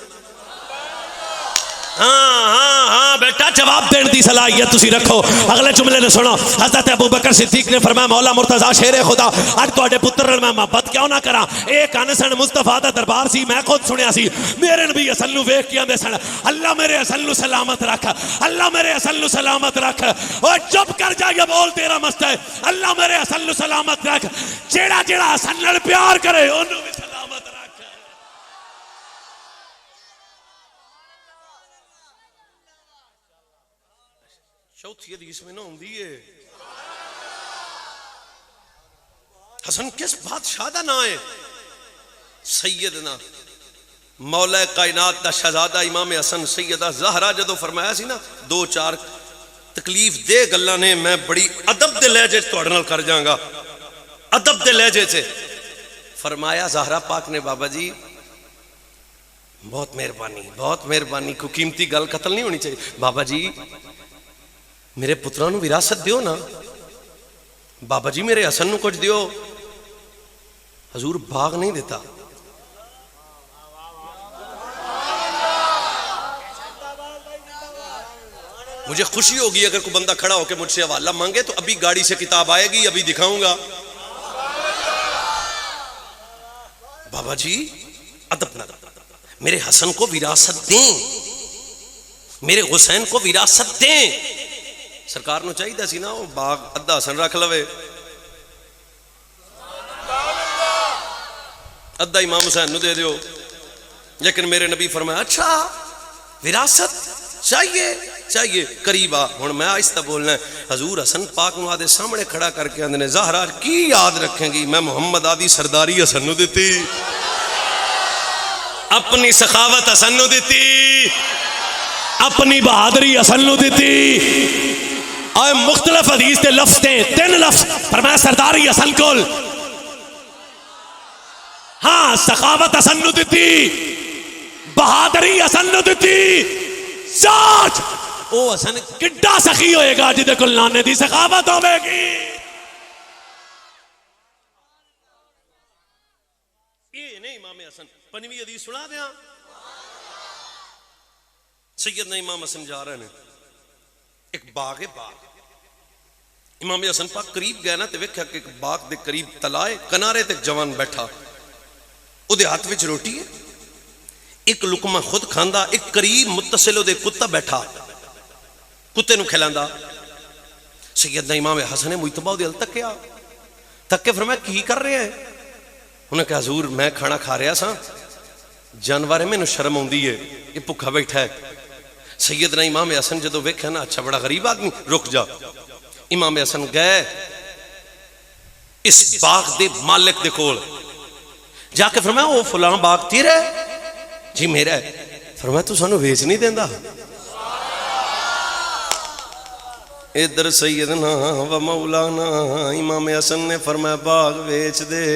हाँ हाँ हाँ बेटा, जवाब देने की सलाहियत तुसी रखो। अगले जुमले ने सुनो। हज़रत अबू बकर सिद्दीक ने फरमाया, मौला मुर्तजा शेरे खुदा, अज तुहाडे पुत्र मैं मोहब्बत क्यों ना करा। एक अन सन मुस्तफा दा दरबार सी, मैं खुद सुनिया सी। मेरे नबी हसन नूं वेख के आंदे सन, अल्लाह मेरे हसन नूं सलामत रख, अल्लाह मेरे हसन नूं सलामत रख। ओए चुप कर जा, ये बोल तेरा मस्त है। अल्लाह मेरे हसन नूं सलामत रख, जेड़ा जेड़ा हसन नाल प्यार करे ओनू भी सलामत रख। चौथी हदीस में ना होंदी है, हसन किस बादशाह दा नाम है? सैयदना मौला कायनात दा शहजादा इमाम हसन सैयदा ज़हरा जदों फरमाया सी ना, दो चार तकलीफ दे गल्लां ने मैं बड़ी अदब दे लहजे तुहाडे नाल कर जांगा, अदब दे लहजे च फरमाया ज़हरा पाक ने, बाबा जी बहुत मेहरबानी, कोई कीमती गल कतल नहीं होनी चाहिए। बाबा जी मेरे पुत्रां नूं विरासत दियो ना, बाबा जी मेरे हसन नूं कुछ दियो। हजूर बाग नहीं देता। मुझे खुशी होगी अगर कोई बंदा खड़ा होकर मुझसे हवाला मांगे तो अभी गाड़ी से किताब आएगी, अभी दिखाऊंगा। बाबा जी अदब ना, मेरे हसन को विरासत दें, मेरे हुसैन को विरासत दें। सरकार नूं चाहिदा सी ना वो बाग अद्धा हसन रख लवे, अद्धा इमाम हुसैन नूं दे दियो। लेकिन मेरे नबी फरमाया, अच्छा विरासत चाहिए करीब आ। हुण मैं आहिस्ता बोलना है। हजूर हसन पाक नूं आदे सामने खड़ा करके आंदे ने, ज़हरा की याद रखेंगी, मैं मुहम्मद आदि सरदारी हसन नूं दित्ती, अपनी सखावत हसन नूं दित्ती, अपनी बहादुरी हसन नूं दित्ती। और मुख्तलिफ हदीस के लफ्ज़ थे, 3 लफ्ज़ फरमाया सरदारी हसन कोल, हाँ सखावत हसन नूं दित्ती, बहादुरी हसन नूं दित्ती। सोच ओ हसन किड्डा सखी होएगा जिदे कोल नाने दी सखावत होवेगी। ये नहीं इमाम हसन। 5वीं हदीस सुना दिया। सैयदना इमाम हसन जा रहे हैं, एक बाग है, बाग इमाम हसन पाक करीब गया ना तो वेख्या कि एक बाग के करीब तलाए किनारे ते जवान बैठा, उहदे हाथ विच रोटी है, एक लुकमा खुद खांदा, एक करीब मुत्तसिल उहदे कुत्ता बैठा, कुत्ते नूं खिलांदा। सैयदना इमाम हसन ने मुइतबा उहदे अल तक्या, तक के फरमाया की कर रहे हैं? उन्हें कहा हजूर मैं खाना खा रहा सा, जानवर है मैनू शर्म आउंदी है, ये भुखा बैठा है। सैयदना इमाम हसन जो वेख्या ना, अच्छा बड़ा गरीब आदमी, रुक जा। इमाम हसन गए इस बाग दे मालिक दे कोल जाके फरमाया, ओ फलां बाग तेरा है? जी मेरा है। फरमाया तू सानू वेच नहीं देंदा? इधर सैयदना व मौलाना इमाम हसन ने फरमाया बाग बेच दे।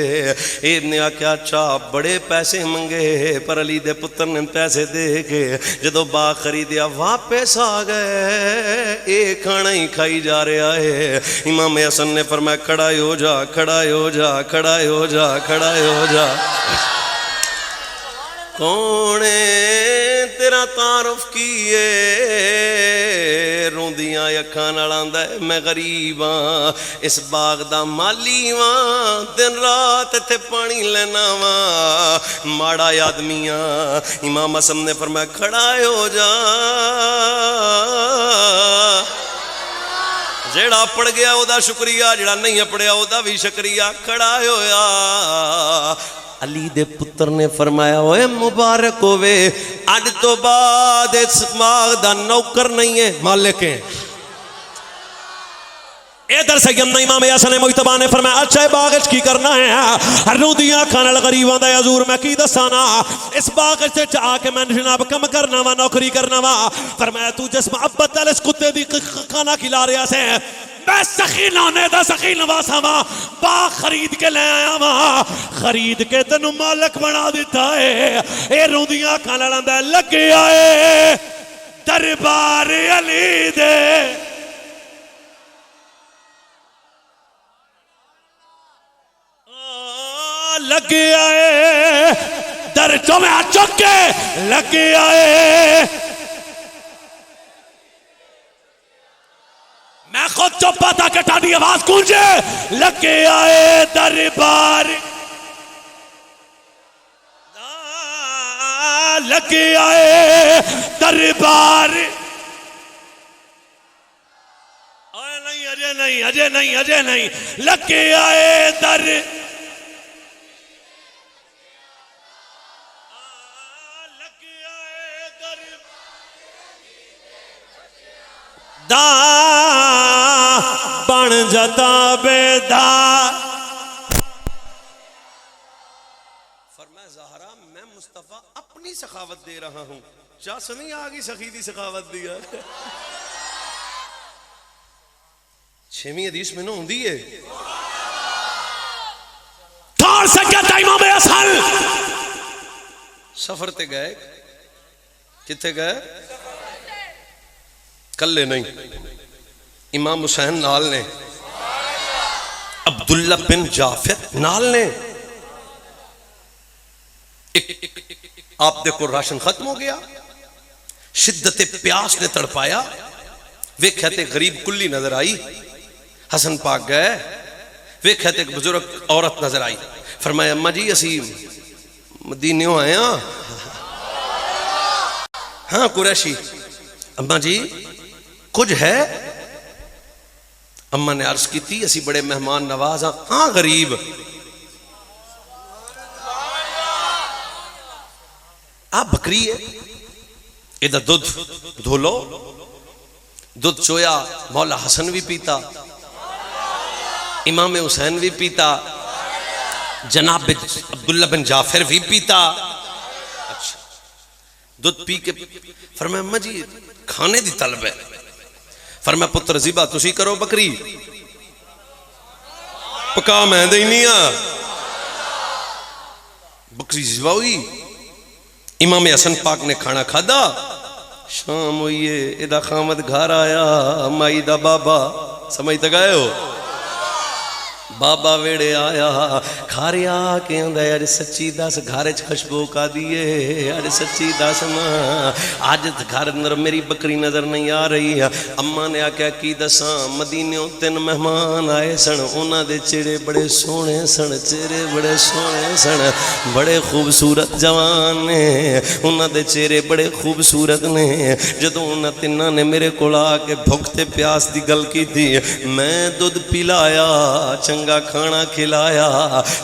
इन्हें आख्या अच्छा बड़े पैसे मंगे, पर अली दे पुत्र ने पैसे दे के जो बाग खरीदिया वापस आ गए, ये खाना ही खाई जा रहा है। इमाम हसन ने फरमाया खड़ा हो जा, खड़ा हो जा, खड़ा हो जा, खड़ा हो जा। कौन तेरा तारुफ किए? रोंदियां अखां नाल आंदा है मैं गरीब हाँ, इस बाग दा माली वां, दिन रात इत्थे पानी लेना वां, माड़ा आदमी हाँ। इमाम हसन ने फरमाया खड़ा हो जा। जेड़ा पढ़ गया ओदा शुक्रिया, जेड़ा नहीं पढ़िया ओदा भी शुक्रिया। खड़ा होया अली दे पुत्र ने फरमाया ओए मुबारक होवे, अज तो बाद इस बाग दा नौकर नहीं है मालिक है। इधर से इमाम हसन मुजतबा ने फरमाया अच्छा बाग की करना है। रूदियां खाने लगा गरीबां दा हजूर मैं की दसा ना, इस बाग से आके मैं जनाब कम करना वा, नौकरी करना वा। फरमाया तू जिस मोहब्बत इस कुत्ते दी खाना खिला रहा से, मैं सखी लाने दा सखी नवासा वा, बाग खरीद के ले आया वा, खरीद के तेनू मालिक बना दिता है। ये रूदियां खाने लगा लगे आए दरबार अली दे, लगे आए दर चौमे चौके लगे आए। मैं खुद चुप्पा था कि टाडी आवाज गूंजे, लगे आए दरबार, लगे आए दरबार। नहीं अजय नहीं, अजय नहीं, अजय नहीं, लगे आए दर, दा बन जाता बेदार। फरमाया ज़हरा मैं मुस्तफ़ा अपनी सखावत दे रहा हूं, चस नहीं आ गई सखी दी सखावत दिया। छेवीं हदीस में ना होंदी है थार से कहता इमाम हसन सफर ते गए, किथे गए? कल्ले नहीं, इमाम हुसैन नाल ने, अब्दुल्ला बिन जाफर नाल ने। आप देखो राशन खत्म हो गया, शिद्दत प्यास ने तड़पाया, वेख्या ते गरीब कुल्ली नजर आई। हसन पाक गए, वेख्या ते बुजुर्ग औरत नजर आई। फरमाया अम्मा जी असी मदीने आए हाँ। हाँ कुरैशी। अम्मा जी कुछ है? अम्मा ने अर्ज की असी बड़े मेहमान नवाज हाँ। हाँ गरीब। आप बकरी है, इधर दूध धो लो। दूध चोया मौला हसन भी पीता, इमाम हुसैन भी पीता, जनाब अब्दुल्ला बिन जाफर भी पीता। अच्छा दूध पी के फरमाया अम्मा जी खाने दी तलब है। फरमाया पुत्र ज़िबा तुसी करो बकरी, पका मैं देनी आ। बकरी ज़िबा हुई, इमाम हसन पाक ने खाना खादा। शाम हुई है, इदा खामद घर आया, माई दा बाबा समझ तक आए हो? बाबा वेड़े आया, खारे आके आंदा अज सच्ची दस घर च खुशबू का दिए, अज सच्ची दस मां अज घर अंदर मेरी बकरी नजर नहीं आ रही है। अम्मा ने आख्या की दसा, मदीने 3 मेहमान आए सन, उन्हां दे चेहरे बड़े सोहने सन, चेहरे बड़े सोहने सन, बड़े खूबसूरत जवान ने, उन्हां दे चेहरे बड़े खूबसूरत ने। जदों उन्हां तिन्हां ने मेरे कोल आके भुख ते प्यास दी गल की थी, मैं दुध पिलाया, चंगा खाना खिलाया,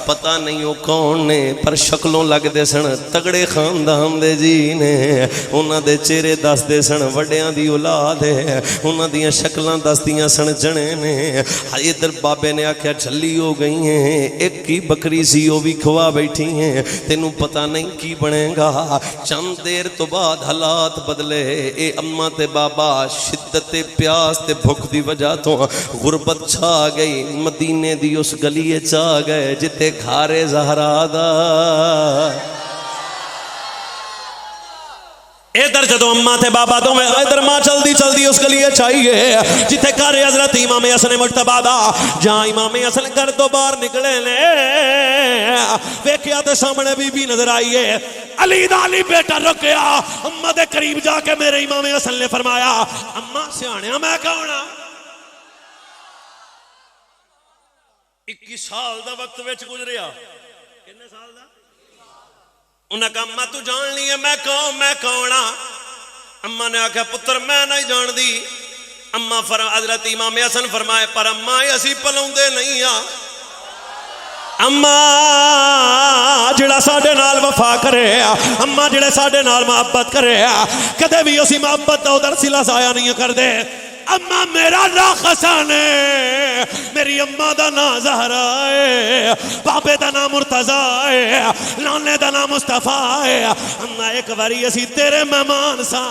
पता नहीं वो कौन ने पर शक्लों लगते सन तगड़े खानदान दे जी ने। उन्हां दे चेहरे दसदे सन वड्डियां दी औलाद है, उन्हां दियां शक्लां दसदियां सन जने ने। इधर बाबे ने आख्या झल्ली हो गई है, एक ही बकरी सी वो भी खवा बैठी है, तेनू पता नहीं की बनेगा। चंद देर तो बाद हालात बदले। ए अम्मा ते बाबा शिद्दत प्यास ते भुख दी वजह तो गुरबत छा गई, मदीने दी उस गलीए चा गए जिते खारे ज़हरा दा। इधर जदों अम्मा थे बाबा तो इधर मां चलदी चलदी उस गलीए चाहिए जिथे घर हजरत इमाम हसन मुजतबा दा। जहां इमाम हसन घर तो बाहर निकले ने, वेख्या ते सामने बीबी नजर आई है। अली दा अली बेटा रुक गया, अम्मा दे करीब जाके मेरे इमाम हसन ने फरमाया अम्मा सियाणिया मैं कौन हां? 21 साल का वक्त विच गुजरिया। कितने साल का? उन्हें कहा अम्मा तू जान ली है मैं कौन हाँ? अम्मा ने आख्या पुत्र मैं नहीं जानती, अम्मा हजरत इमाम हसन फरमाए पर अम्मा असी पलाउंदे नहीं आ। अम्मा जिहड़ा साडे नाल वफा करे, अम्मा जिहड़े साडे नाल मोहब्बत करे, कदे भी असी मोहब्बत दा उधर सिला साया नहीं करदे। अम्मा मेरा नाम हसन है, मेरी अम्मा दा नाम ज़हरा है, बाबे दा नाम मुर्तज़ा है, नाने दा नाम मुस्तफा है। अम्मा एक बारी असी तेरे मेहमान सा।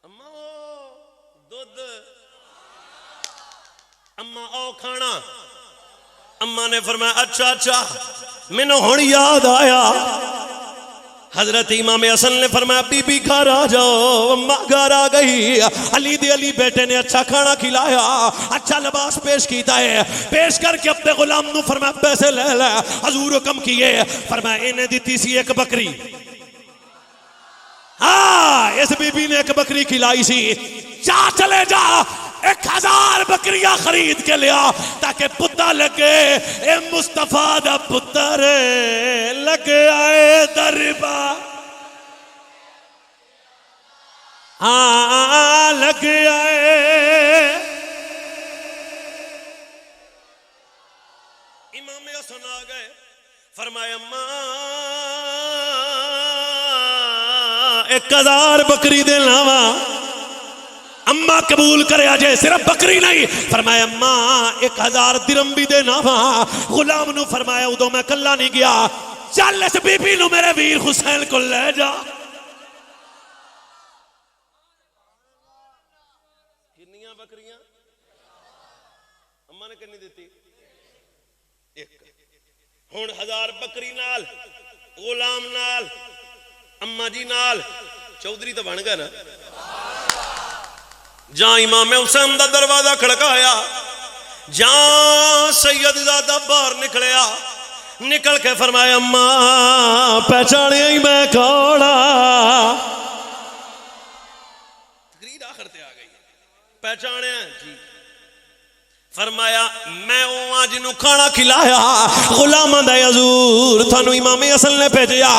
अम्मा दुध, अम्मा आओ खाना। अम्मा ने फरमाया अच्छा अच्छा, मैनू हुण याद आया। हजरत इमाम हसन ने फरमाया बीबी घर आ जाओ। अम्मा घर आ गई। अली दे अली बेटे ने अच्छा खाना खिलाया, अच्छा लिबास पेश किया है। पेश करके अपने गुलाम नू फरमाया पैसे ले ले। हजूर हुक्म किए, फरमाया इन्हें दी सी एक बकरी। हाँ, इस बीबी ने एक बकरी खिलाई सी। जा चले जा 1000 बकरियां खरीद के लिया ताकि पुता लगे ए मुस्तफा दा पुत्र लगे आए दरबा। हाँ लगे आए। इमाम हसन आ गए, फरमाया अम्मा 1000 बकरी दे लावा। अम्मा कबूल करे अजे, सिर्फ बकरी नहीं। फरमाया अम्मा 1000 दिरम भी देना वा। गुलाम नु फरमाया उदो मैं कल्ला नहीं गया, चल इस बीबी नु मेरे वीर हुसैन को ले जा। कितनियां बकरियां अम्मा ने कितनी दी? एक। हुण 1000 बकरी नाल, गुलाम नाल, अम्मा जी नाल, चौधरी तो बन गया ना। जहां इमाम हुसैन दा दरवाजा खड़काया, जहां सैयदजादा बाहर निकलिया, निकल के फरमाया अम्मा पहचानिया ही मैं कौन। तकरीर आखिर ते आ गई, पहचानिया जी। फरमाया मैं वो जिन्हों खाना खिलाया गुलामा दा हजूर थानू इमाम हसन ने भेजा।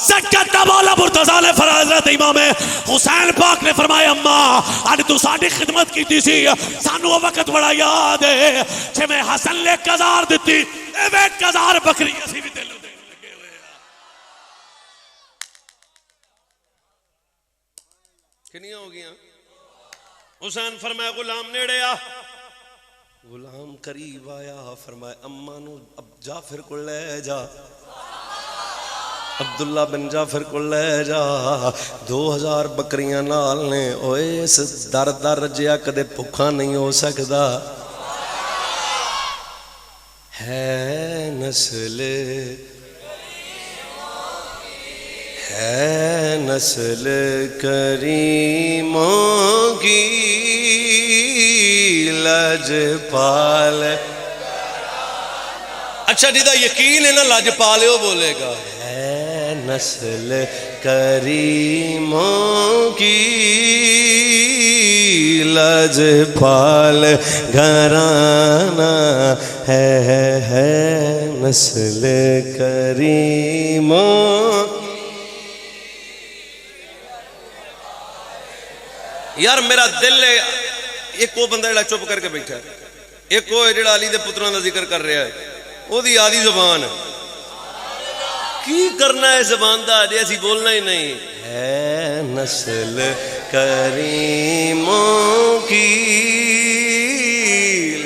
सच्चा मौला मुर्तज़ा ने हज़रत इमाम हुसैन पाक ने फरमाया अम्मा अज तू साडी खिदमत की सी, सानू वो वक्त बड़ा याद है जिवें हसन ने 1000 दी, 1000 बकरी असी भी दिलों देन लगे हुए। कितनी हो गई? हुसैन फरमाया गुलाम नेड़े आ। गुलाम करीब आया, फरमाया अम्मा नू अब जाफिर को ले जा, अब्दुल्ला बिन जाफिर को ले जा। 2000 बकरियां नाल ने। ओए इस दर दर जिया कदे भुखा नहीं हो सकता। है नस्ल, है नस्ल करीमों की लजपाल। अच्छा जिदा यकीन है ना लजपाल वो बोलेगा। है नस्ल करीमों की लजपाल घराना है नस्ल करीमों। यार मेरा दिल है, एक वो बंदा जो चुप करके बैठा है, एक वो है जो अली दे पुत्रां दा जिक्र कर रहा है, ओदी आदि जुबान की करना है जुबान दा, अजे असी बोलना ही नहीं। है नस्ल करीमों की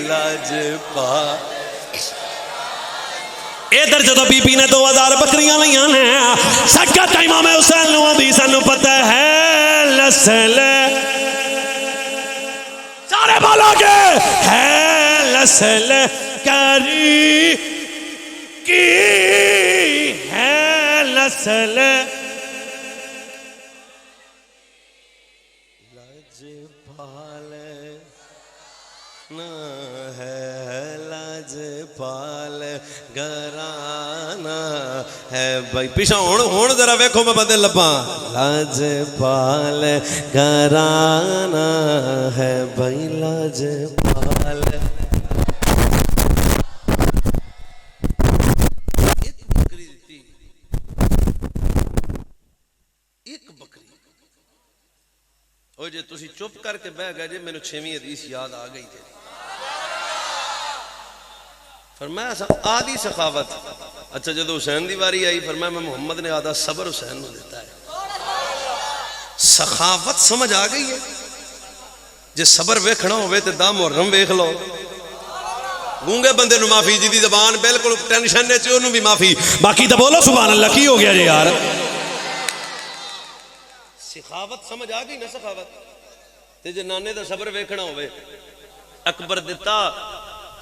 लजपाल। इधर जो बीबी ने 2000 बकरियां लिया ने, सच्चा इमाम हुसैन नू आंदी सानू पता है नस्ल सारे बोलोगे है नस्ल करी की, है नस्ल लजपाल ना है लजपाल घराना है भाई। पिछा हुण जरा वेखो मैं बंदे लभा। लजपाल घराना है भाई लजपाल। एक बकरी दी, एक बकरी जे तुसी चुप करके बह गए जे मैनू 6वीं हदीस याद आ गई जे फरमाया आदि सखावत। अच्छा जो हुसैन की वारी आई फरमाया मैं मुहम्मद ने आधा सबर हुसैन को दिता है। सखावत समझ आ गई है। जे सबर वेखना हो तो दा मुहर्रम वेख लो। गूंगे बंदे नू माफी, जिहदी ज़बान बिल्कुल टेंशन ने ओनू भी माफी। बाकी तो बोलो सुभान अल्लाह। की हो गया जी यार? सखावत समझ आ गई ना। सखावत ते जे नाने दा सबर वेखना होवे, अकबर दिता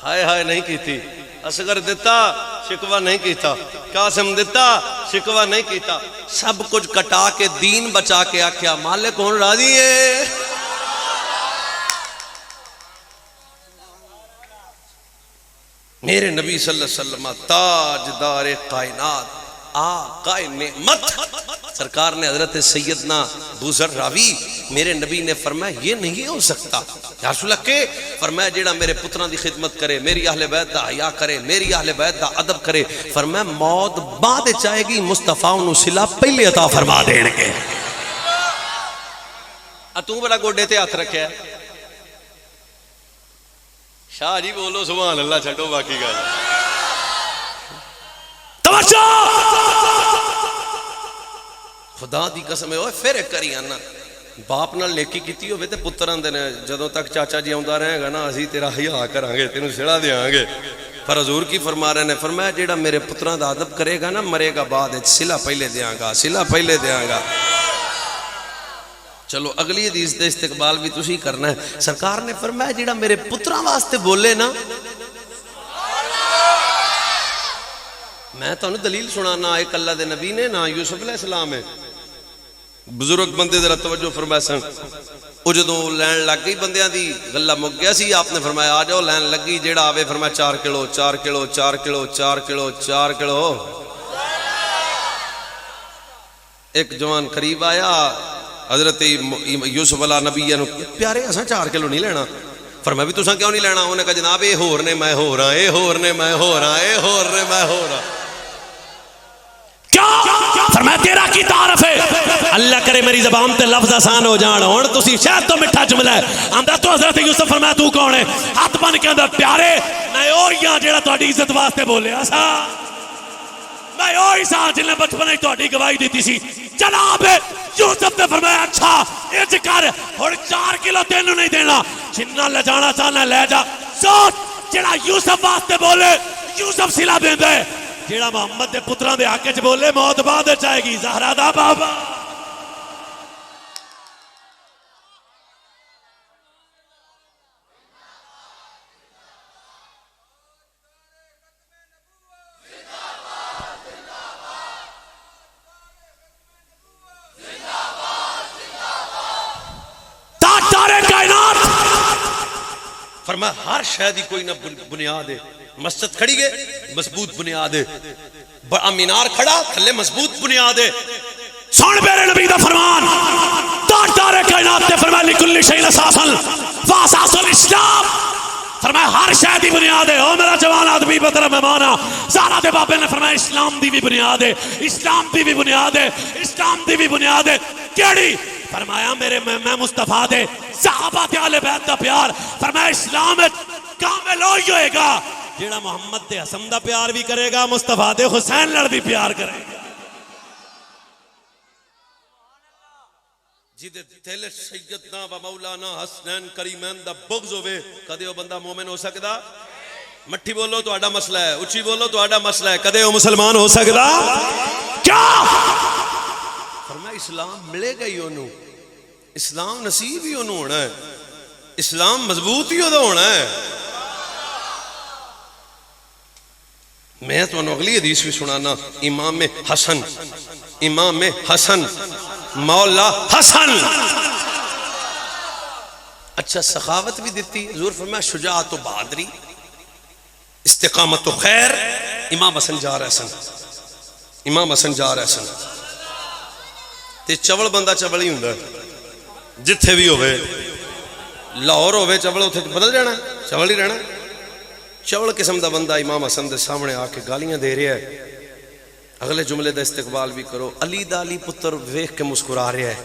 हाय हाय नहीं की, असगर दिता शिकवा नहीं किया, कासिम दिता शिकवा नहीं किया, सब कुछ कटा के दीन बचा के आख्या मालिक हुण राजी है। मेरे नबी सल्लल्लाहु अलैहि वसल्लम ताजदार कायनात आकाए नेमत सरकार ने हजरत सैयदना बुज़र रावी मेरे नबी ने फरमाया ये नहीं हो सकता या रसूल अल्लाह के। फरमाया जेड़ा मेरे पुत्रां दी खिदमत करे, मेरी अहले बैत दा हया करे, मेरी अहले बैत दा अदब करे, फरमाया मौत बाद च आएगी, मुस्तफा उन्हें सिला पहले अता फरमा देणगे। तू बड़ा गोडे ते हथ रखिया। शाह जी बोलो सुभान अल्लाह, छड्डो बाकी गल। तवज्जो खुदा दी कसम है फिर एक करी आना बाप नाल नेकी कीती होवे ते पुत्तर आंदे ने जदों तक चाचा जी आउंदा रहेगा ना असीं तेरा हया करांगे, तेनू सिला देंगे। पर हजूर की फरमा रहे ने, फरमाया जेड़ा मेरे पुत्रों दा अदब करेगा ना मरेगा बाद विच, सिला पहले देंगा, सिला पहले देंगा। चलो अगली हदीस दे इस्तकबाल भी तुसी करना है। सरकार ने फरमाया जेड़ा मेरे पुत्रों वास्ते बोले ना, मैं तुहानू दलील सुनाना। एक अल्लाह दे नबी ने ना यूसुफ अलैहिस्सलाम है, बुजुर्ग बंदे जरा तवज्जो फरमाया सन। वो जो लैन लग गई बंदियां दी, गल्ला मुक गया सी, आपने फरमाया आ जाओ लैन लगी, जेड़ा आवे फरमाया 4 kilo 4 kilo 4 kilo 4 kilo 4 kilo. एक जवान करीब आया हजरत यूसुफ अला नबी प्यारे असा 4 किलो नहीं लेना। फरमाया भी तुसा क्यों नहीं लेना? उन्हें कहा जनाब ये होर ने मैं हो रहा, ये होर ने मैं हो रहा, ये होर ने मैं हो रहा। फरमाया तेरा की तारफ है? अल्लाह करे मेरी ज़बान ते लफ्ज़ आसान हो जान। हुण तुसी शायद तो मिठा जुमला है आंदा तो हज़रत यूसुफ फरमाया तू कौन है? हाथ बन के आंदा प्यारे मैं ओही हां जेड़ा तुहाडी इज्जत वास्ते बोलिया सा, मैं ओही सा जिन्हें बचपन में तुहाडी गवाही दी सी। जनाब यूसुफ ने फरमाया अच्छा इंज कर हुण 4 किलो तेनू नहीं देना, जिन्ना ले जाना चाहना ले जा। सोच जेड़ा यूसुफ वास्ते बोले यूसुफ सिला देंदा है, जेड़ा मोहम्मद दे पुत्रां दे हक च बोले मौत बाद च आएगी। ज़हरा दा बाबा फरमाया हर शायद ही कोई ना बुनियाद है। मस्जिद खड़ी है मजबूत बुनियाद है, बड़ा मीनार खड़ा थल्ले मजबूत बुनियाद है। सुन मेरे नबी दा फरमान, ताजदार कायनात ने फरमाया लिकुल्लि शैइन असासन व इस्लाम। फरमाया हर शायद ही बुनियाद है। ओ मेरा जवान आदमी बदर मेहमाना, ज़हरा दे बाबे ने फरमाया इस्लाम दी भी बुनियाद है, इस्लाम दी भी बुनियाद है, इस्लाम दी भी बुनियाद है। केड़ी? फरमाया मेरे मैं मुस्तफा दे सहाबा ते आले बैत दा प्यार। फरमाया इस्लाम कामिल होई होएगा जेड़ा मोहम्मद दे हसन दा प्यार भी करेगा, मुस्तफा दे हुसैन लड़ भी प्यार करेगा। जिदे दिल सैयदना व मौलाना हसनैन करीमैन दा बुग़्ज़ होवे कदे ओ बंदा मोमिन हो सकदा? मट्ठी बोलो तुहाडा मसला है, उच्ची बोलो तुहाडा मसला है, कदे ओ मुसलमान हो सकदा? क्या फरमाया इस्लाम मिलेगा ही ओनू, इस्लाम नसीब ही ओनू होना है, इस्लाम मजबूत ही ओदा होना है। मैं तो अगली हदीस भी सुनाना। इमाम हसन मौला हसन। अच्छा सखावत भी दी हुजूर फरमाया शुजाअत बहादुरी इस्तिकामत खैर। इमाम हसन जा रहा सन, इमाम हसन जा रहा सन ते चवल बंदा चवल ही हुंदा जिथे भी होवे, लाहौर होवे चवल उथे बदल जाना, चवल ही रहना। चवल किस्म का बंदा इमाम हसन के सामने आके गालियां दे रहा है। अगले जुमले का इस्तकबाल भी करो। अली दा अली पुत्र वेख के मुस्कुरा रहा है,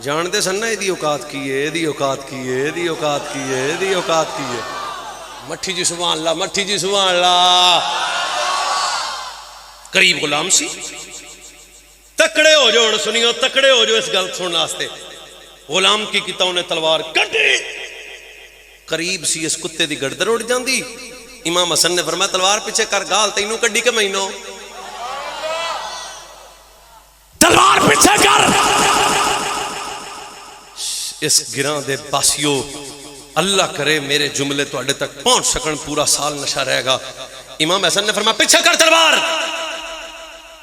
जानते सन ना यदी औकात की है, यदी औकात की है, यदी औकात की है, यदी औकात की है। मट्ठी जी सुभान अल्लाह, मट्ठी जी सुभान अल्लाह। करीब गुलाम सी। तकड़े हो जाओ, सुनियो, तकड़े हो जाओ इस गल सुनने वास्ते। गुलाम की किता उन्हें तलवार कटी, करीब सी इस कुत्ते की गर्दन उड़ जाती। इमाम हसन ने फरमाया तलवार पीछे कर, गाल तेनू कड्डी के मैनू तलवार पीछे कर। इस गिरां दे बासियो, अल्लाह करे मेरे जुमले तुहाडे तक पहुंच सकन, पूरा साल नशा रहेगा। इमाम हसन ने फरमाया पीछे कर तलवार,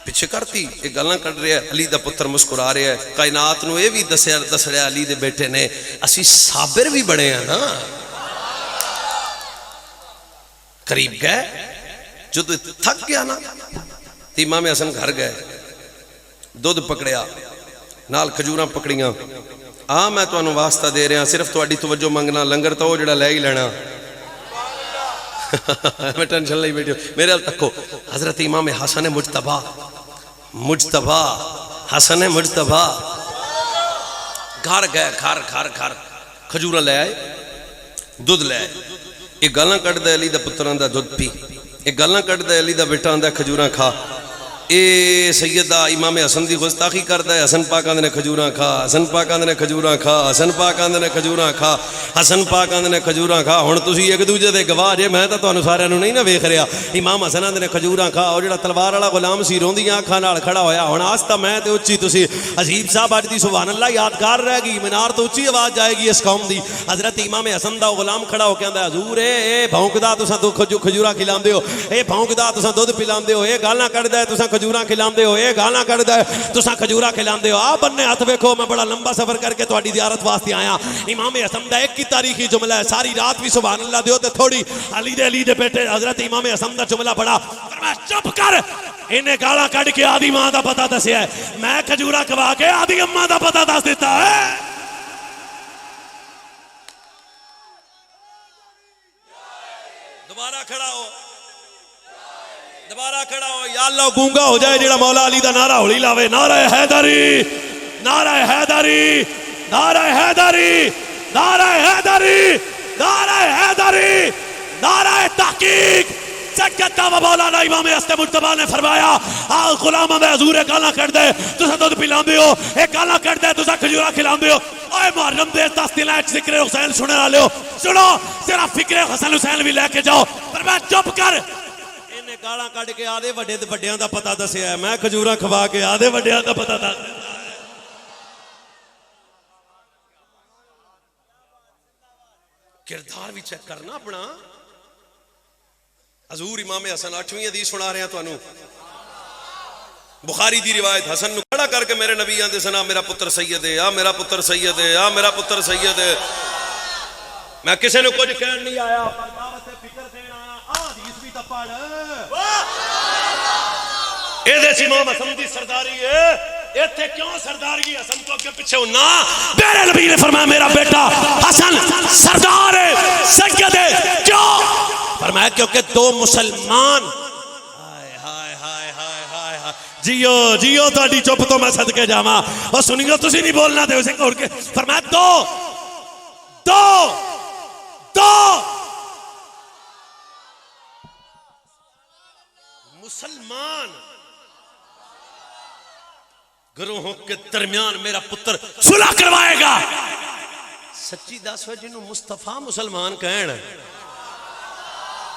पीछे करती। ये गल्लां कर रहा है, अली दा पुत्र मुस्कुरा रहा है। कायनात नूं ये भी दस रहा अली दे बेटे ने, असी साबिर भी बड़े हैं ना। करीब गए, जो थक गया ना तो इमाम हसन घर गए, दुध पकड़िया, नाल खजूरां पकड़ियां। आ मैं तुहानू वास्ता दे रहा, सिर्फ तुहाडी तवज्जो मंगना, लंगर तो जिहड़ा लै ही लेना। मैं टेंशन ली बैठी मेरे हाल तको। हजरत इमाम हसन मुजतबा, मुजतबा हसन मुजतबा घर गए, घर घर घर खजूरा ले आए, दुध ले आए। ये गालां कढ़दा अली दा पुत्रां दा दुध पी, ये गालां कढ़दा अली दा बेटा आंदा खजूरा खा। ए सैयदा इमाम हसन की गुस्ताखी करता है। हसन पाक आंदे ने खजूरा खा, हसन पाक आंदे ने खजूरा खा, हसन पाक आंदे ने खजूरा खा, हसन पाक आंदे ने खजूरा खा। हुण तुसीं एक दूजे दे गवाह जे, मैं तां तुहानूं सारिआं नूं नहीं ना वेख रिहा। इमाम हसन आंदे ने खजूरा खा, और जिहड़ा तलवार वाला गुलाम सी रोंदियां अखां नाल खड़ा होया। हुण आस्ता मैं ते उच्ची, तुसीं अजीब साहब अज दी सुभान अल्लाह यादगार रह गई। मीनार तो उच्ची आवाज़ जाएगी इस कौम दी। हजरत इमाम हसन दा गुलाम खड़ा होके आंदा हजूर ए भौंकदा तुसां खजूरा खिलांदे हो, ए भौंकदा तुसां दुध पिलांदे हो, ए गालां कढदा तुसां खजूरा खिलांदे हो, ये गाना कढ़दा है तुसां खजूरा खिलांदे हो। आ बन्ने हथ वेखो, मैं बड़ा लंबा सफर करके तुहाडी ज़ियारत वास्ते आया। इमाम हसन दा एक ही तारीखी जुमला है, सारी रात भी सुभान अल्लाह दियो ते थोड़ी अली दे बेटे हजरत इमाम हसन दा जुमला बड़ा। फरमाया चुप कर, इन्हें गाला कढ़ के आदि मां दा पता दसिया है, मैं खजूरा खवा के आदि अम्मा दा पता दस दिता है। दोबारा खड़ा हो, दोबारा खड़ा हो। या अल्लाह गूंगा हो जाए जेड़ा मौला अली दा नारा होली लावे। नारा हैदरी, नारा हैदरी, नारा हैदरी, नारा हैदरी, नारा हैदरी, नारा तहकीक। सकता मौलाना इमाम हसन मुजतबा ने फरमाया आ गुलाम में हजूर गाला कढ़ दे तुसा दुध पिलांदे हो, ए गाला कढ़ दे तुसा खजूरा खिलांदे हो। ओए मुहर्रम दे 10 दिन जिक्र हुसैन सुनने वाले हो, सुनो सिर्फ फिक्र हसन हुसैन भी लेके जाओ। फरमाया चुप कर, गाला कढ़ के आदे वड्डे वड्डियां दा पता दसिया है, मैं खजूरा खवा के आदे वड्डियां दा पता दस। किरदार भी चेक करना अपना। हजूर इमाम हसन 8वीं हदीस सुना रहे हैं तुहानू, बुखारी दी रिवायत। हसन नूं खड़ा करके मेरे नबी आंदे सन, मेरा पुत्र सैयद है, आ मेरा पुत्र सैयद है, आ मेरा पुत्र सैयद है। मैं किसी ने कुछ कहण नहीं आया, पर दावत ते फिक्र देण आया। आ हदीस भी तो पढ़, एदे च इमाम हसन दी सरदारी है। इत्थे क्यों सरदारगी हसन तो अगे पीछे होना? मेरे नबी ने फरमाया मेरा बेटा हसन सरदार है, सैयद है। क्यों? फरमाया क्योंकि दो मुसलमान, हाय हाय हाय हाय हाय हाय, जियो जियो तुहाडी चुप तो मैं सदके जावां। और सुनियो तुसीं नहीं बोलना दे उसे और के। फरमाया दो दो दो मुसलमान गुरुओं के दरमियान मेरा पुत्र सुलह करवाएगा। सच्ची दस हो जिन्हों मुस्तफा मुसलमान कहन।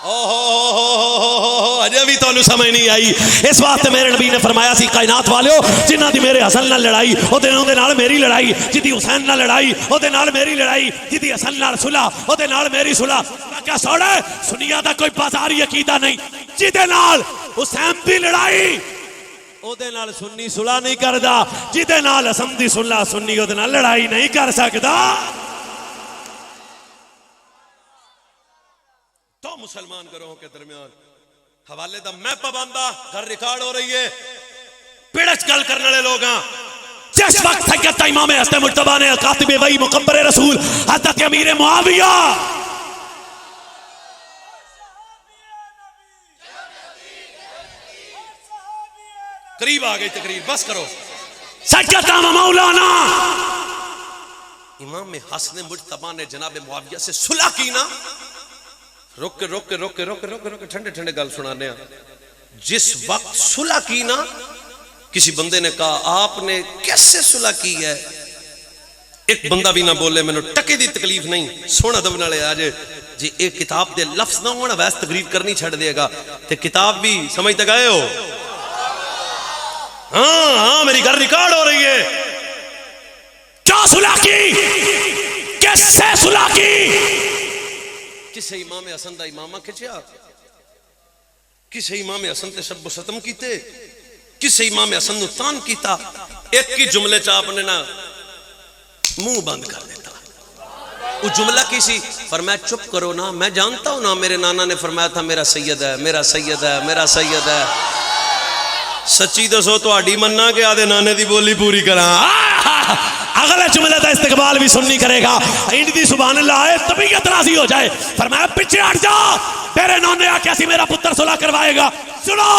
ओहो अजे भी तुहानू समझ नहीं आई। इस वास्ते मेरे नबी ने फरमाया सी कायनात वालिओ जिन्हां दी मेरे हसन नाल लड़ाई ओदे नाल मेरी लड़ाई, जिदी हुसैन नाल लड़ाई ओदे नाल मेरी लड़ाई, जिदी हसन नाल सुलह ओदे नाल मेरी सुलह। मैं क्या सोड़ा सुनिया दा कोई बाजारी अकीदा नहीं, जिदे नाल हुसैन दी लड़ाई ओदे नाल सुन्नी सुलह नहीं करदा, जिदे नाल हसन दी सुलह सुन्नी ओदे नाल लड़ाई नहीं कर सकदा। तो मुसलमान ग्रोहों के दरमियान हवाले दा मैं पाबंदा घर रिकॉर्ड हो रही है। पिड़च गल करने वाले लोग जिस वक्त सैयद इमाम हसन मुजतबा ने कातिब वही मुकब्बर रसूल हज़रत अमीर मुआविया करीब आ गई तकरीर, बस करो। सैयद मौलाना इमाम हसन मुज्तबा ने जनाब मुआविया से सुलह की ना। रोक के रोक के रोक के रोक के रोक के रोक के ठंडे ठंडे गल सुनाने। जिस वक्त सुलह की ना, किसी बंदे ने कहा आपने कैसे सुलह की है? एक बंदा भी ना बोले, मैंने टके दी तकलीफ नहीं। सोना दबन वाले आज जी एक किताब दे लफ्ज ना होना वैस तकरीर करनी छड़ देगा ते किताब भी समझ तक आए हो। हाँ हाँ मेरी घर रिकॉर्ड हो रही है। क्या सुलह की, कैसे सुलह की? किसे इमाम हसन दा इमामा खिंचिया, किसे इमाम हसन ते शब्ब सतम कीते, किसे इमाम हसन नु तान कीता। एक ही जुमले च आपने ना मुंह बंद कर देता। वो जुमला किसी फरमाया चुप करो ना, मैं जानता हूं ना मेरे नाना ने फरमाया था मेरा सैयद है, मेरा सैयद है, मेरा सैयद है। सच्ची दसो तो मन्ना के आदे नाने दी बोली पूरी करा। अगले जुमले का इस्तेकबाल भी सुन्नी करेगा। इंड दी सुभान अल्लाह है, तबीयत राजी हो जाए। फरमाया पीछे हट जा, तेरे नाने आके सी मेरा पुत्र सुलह करवाएगा। सुनो,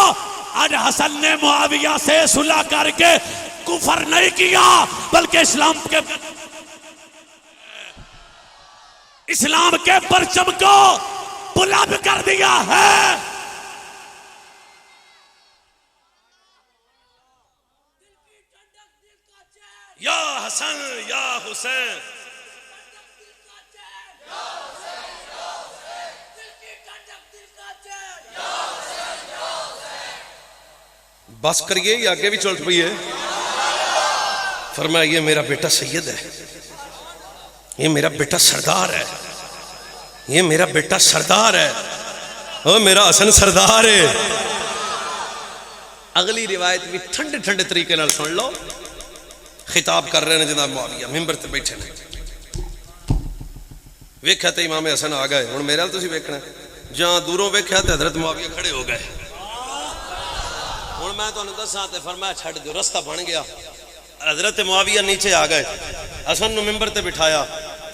आज हसन ने मुआविया से सुलह करके कुफर नहीं किया, बल्कि इस्लाम के परचम को बुलंद कर दिया है। या हसन या हुसैन, बस करिए, ये आगे भी चल पई है। फरमाया ये मेरा बेटा सैयद है, ये मेरा बेटा सरदार है, ये मेरा बेटा सरदार है, ओ मेरा हसन सरदार है। अगली रिवायत भी ठंडे ठंडे तरीके नाल सुन लो। खिताब कर रहे हैं जनाब मुआविया, मिंबर ते बैठे ने। वेख्या तो इमाम हसन आ गए। हुण मेरे वाल तुसीं वेखना, जहां दूरों वेख्या तो हजरत मुआविया खड़े हो गए। हुण मैं तुहानूं दस्सां ते फरमाया छड्ड दो, रास्ता बन गया। हजरत मुआविया नीचे आ गए, हसन नूं मिंबर ते बिठाया।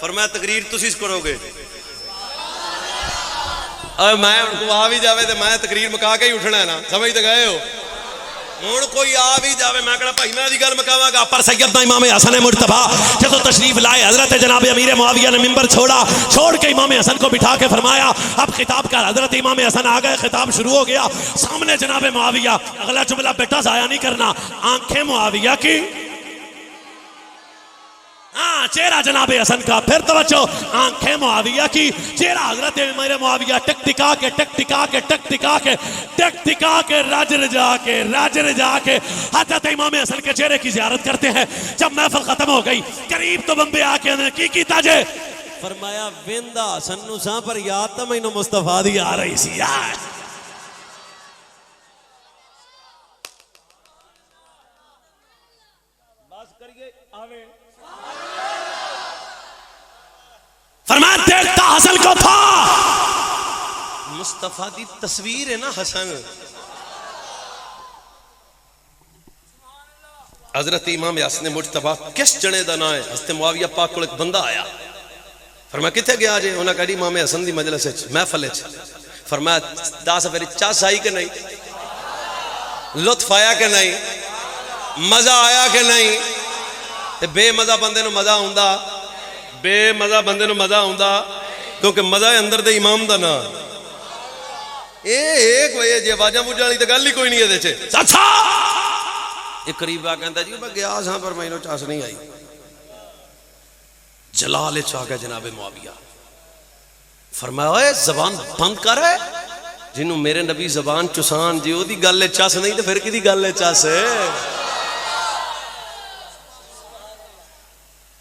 फरमाया तकरीर तुसीं करोगे। और मैं उनको आ भी जावे तो मैं तकरीर मुका के ही उठना है ना, समझ तो गए हो। हुण कोई आ भी जावे मैं कहना भाई मैं दी गल मुकावांगा। पर सैयद दा इमाम हसन मुज्तबा जब तशरीफ लाए, हजरत जनाब अमीर मुआविया ने मिंबर छोड़ा, छोड़ के इमाम हसन को बिठा के फरमाया अब खिताब कर। हजरत इमाम हसन आ गए, खिताब शुरू हो गया। सामने जनाब मुआविया, अगला जुमला बेटा जाया नहीं करना। आंखें मुआविया की, हाँ चेहरा जनाब हसन का। फिर तवज्जो, आंखें मुआविया की, चेहरा हजरत मेरे मुआविया टक टिका के टक टिका के टक टिका के टक टिका के राज रजा के हजरत इमाम हसन के चेहरे की जियारत करते हैं। जब महफिल खत्म हो गई, करीब तो बंदे आके की कीता जे? फरमाया वेंदा हसन नु सा, पर याद तो मैनू मुस्तफा दी आ रही सी यार। बस करिए आवे। फरमाया देखता हसन को था, मुस्तफा दी तस्वीर है ना हसन। हजरत इमाम हसन मुज्तबा किस जने दा ना है? हज़रत मुआविया पाक को एक बंदा आया। फरमाया किथे गया जे? उन्हें कहा इमाम हसन दी मजलिस विच, महफिल विच। फरमाया दस मेरी चस आई कि नहीं, लुत्फ आया कि नहीं, मजा आया कि नहीं? ते बेमजा बंदे नूं मजा आउंदा, बेमजा बंदे नूं मजा आउंदा, क्योंकि मजा है अंदर दे इमाम दा ना। एक वजह जी आवाजा बुझ वाली तो गल ही कोई नहीं ये च। अच्छा एक करीब आ कहता जी मैं गया सा पर मैनू चस नहीं आई। जलाल च आ गया जनाब मुआविया। फरमाया ओए जबान बंद कर, जिन्हों मेरे नबी जबान चुसान जी ओदी गल चस नहीं तो फिर किदी गल चस?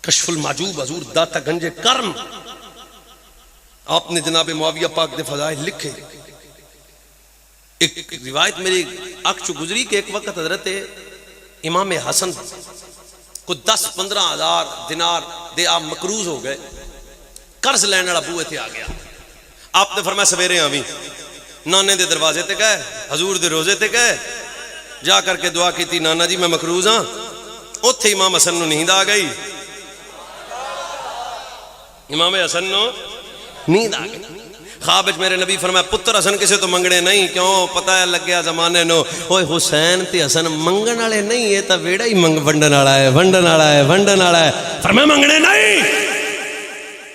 कशफुल माजूब हजूर दाता गंजे कर्म, आपने जनाब मुआविया पाक दे फजाइल लिखे। एक रिवायत मेरी आंख चु गुजरी कि एक वक्त हजरत इमाम हसन को 10-15 हज़ार दिनार दे आप मकरूज हो गए। कर्ज लैन वाला बूहे ते आ गया। आपने फरमाया सवेरे आवी। नाने दे दरवाजे ते गए, हजूर दे रोजे ते गए, जा करके दुआ की नाना जी मैं मकरूज हाँ। उत्थे इमाम हसन नूं नींद आ गई। इमाम हसन नूं नींद आ गई। ख्वाब मेरे नबी फरमाया पुत्र हसन किसे तो मंगने नहीं, क्यों पता है लग गया जमाने नो ओए हुसैन ते हसन मंगण वाले नहीं, ये तो वेड़ा ही वंडन वाला है, वंडन वाला है, वंडन वाला है। फरमाया मंगने नहीं।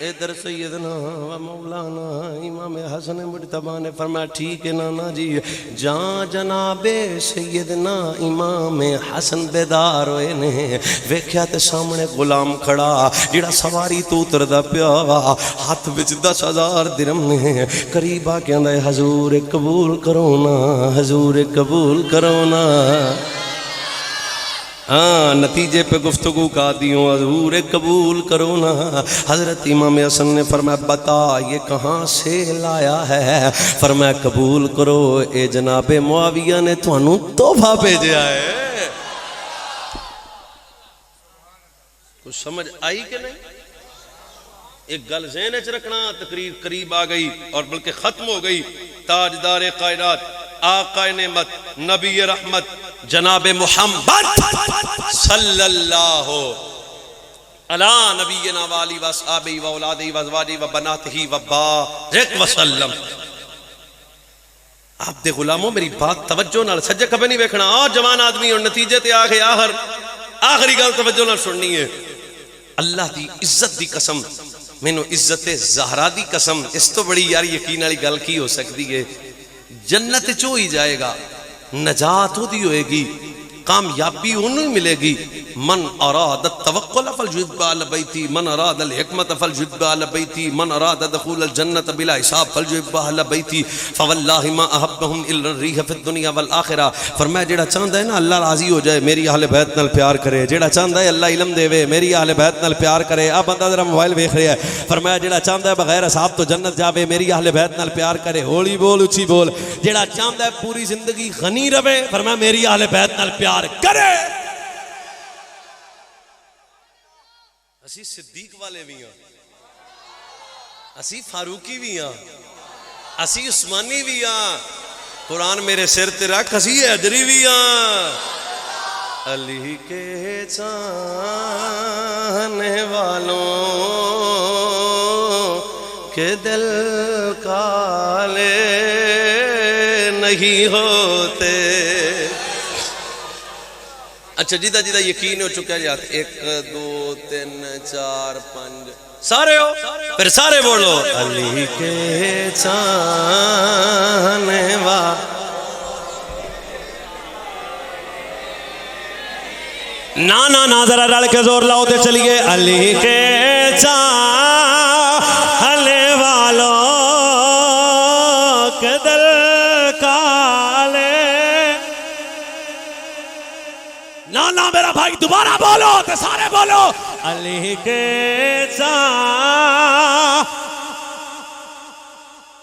इधर सैयदना व मौलाना इमाम हसन मुज्तबा ने फरमाया ठीक है नाना जी, जहाँ जनाबे सैयदना इमाम हसन बेदार होए ने वेख्या ते सामने गुलाम खड़ा जिहड़ा सवारी तो उतरदा पिया हाथ विच 10,000 दिरहम ने। करीब आ के आंदा हजूर कबूल करो ना, हजूर कबूल करो ना। हाँ, नतीजे पे गुफ्तगू का दियो हजूर कबूल करो ना। हजरत इमाम हसन ने फरमाया बता ये कहाँ से लाया है? फरमाया कबूल करो ए जनाबे मुआविया ने थानू तोहफा भेजा है। कुछ समझ आई कि नहीं? एक गल ज़हन च रखना, तकरीर करीब आ गई और बल्कि खत्म हो गई। ताजदार कायनात आका नेमत नबी रहमत जनाब मुहम्मद सल्लल्लाहु अला नबीना व आलिहि व अस्हाबिहि व औलादिहि व अज़वाजिहि व बनातिहि व बारिक वसल्लम। आप दे गुलामों मेरी बात तवज्जो नाल सज्जे खबे नहीं वेखना। और जवान आदमी और नतीजे ते आ गए आखिरी गल तवज्जो नाल सुननी है। अल्लाह दी इज्जत दी कसम, मैनू इज्जत ज़हरा दी कसम, इस तो बड़ी यार यकीन वाली गल की हो सकती है? जन्नत चो ही जाएगा, नजात होती होएगी, कामयाबी उन्हें मिलेगी। मन अराद तवक्कुल फलयुद्बा अल बैती, मन अराद अल हिकमत फलयुद्बा अल बैती, मन अराद दखूल अल जन्नत बिला हिसाब फलयुद्बा अल बैती, फवल्लाहि मा अहब्बहुम इल्ला रिह फिद दुनिया वल आखिरा। फरमाया जेड़ा चाहता है ना अल्लाह राजी हो जाए, मेरी अहले बैत नाल प्यार करे। जेड़ा चाहता है अल्लाह इल्म देवे, मेरी अहले बैत नाल प्यार करे। आ बंदा जरा मोबाइल वेख रहा है। फरमाया जेड़ा चाहता है बगैर हिसाब तो जन्नत जावे, मेरी अहले बैत नाल प्यार करे। हौली बोल उच्ची बोल। जेड़ा चाहता है पूरी जिंदगी गनी रवे, फरमाया मेरी अहले बैत नाल प्यार करे। असी सिद्दीक वाले भी हाँ, असी फारूकी भी हाँ, असी उस्मानी भी हाँ। कुरान मेरे सिर ते रख, असी हैदरी भी हाँ। अली के चाहने वालों के दिल काले नहीं होते। अच्छा जिदा जिदा यकीन हो चुका है, 1 2 3 4 5 सारे हो, फिर सारे बोलो अली के चाहने वाले। ना ना ना जरा रल के जोर लाओ तो चलिए। अली के चाहने वालों के दिल काले। ना ना मेरा भाई दोबारा बोलो तो सारे बोलो अली के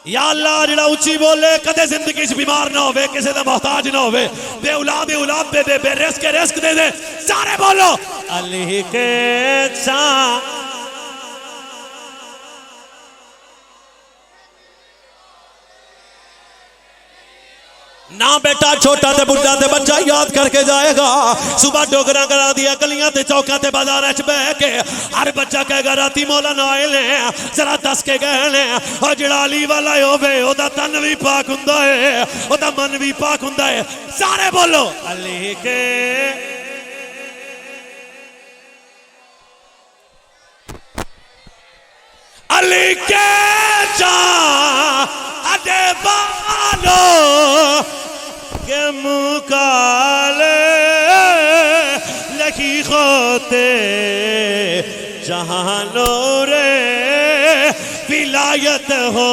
या अल्लाह जिहड़ा उच्ची बोले कदे जिंदगी च बीमार ना होवे, किसी दा मोहताज ना होवे, बे औलाद दे दे, बे रिस्क दे दे। सारे बोलो अली के ना बेटा छोटा ते बुढ़ा ते बच्चा याद करके जाएगा। सुबह डोगरा करा दिया गलियां ते चौका ते बाजार च बह के हर बच्चा कहेगा राती मौलाना आए ने जरा दस के गए ने। और जिहड़ा अली वाला होवे ओदा तन भी पाक हुंदा है, ओदा मन भी पाक हुंदा है। सारे बोलो अली के अली के चाहने वालों के मुकाले लखी खोते जहानो रे विलायत हो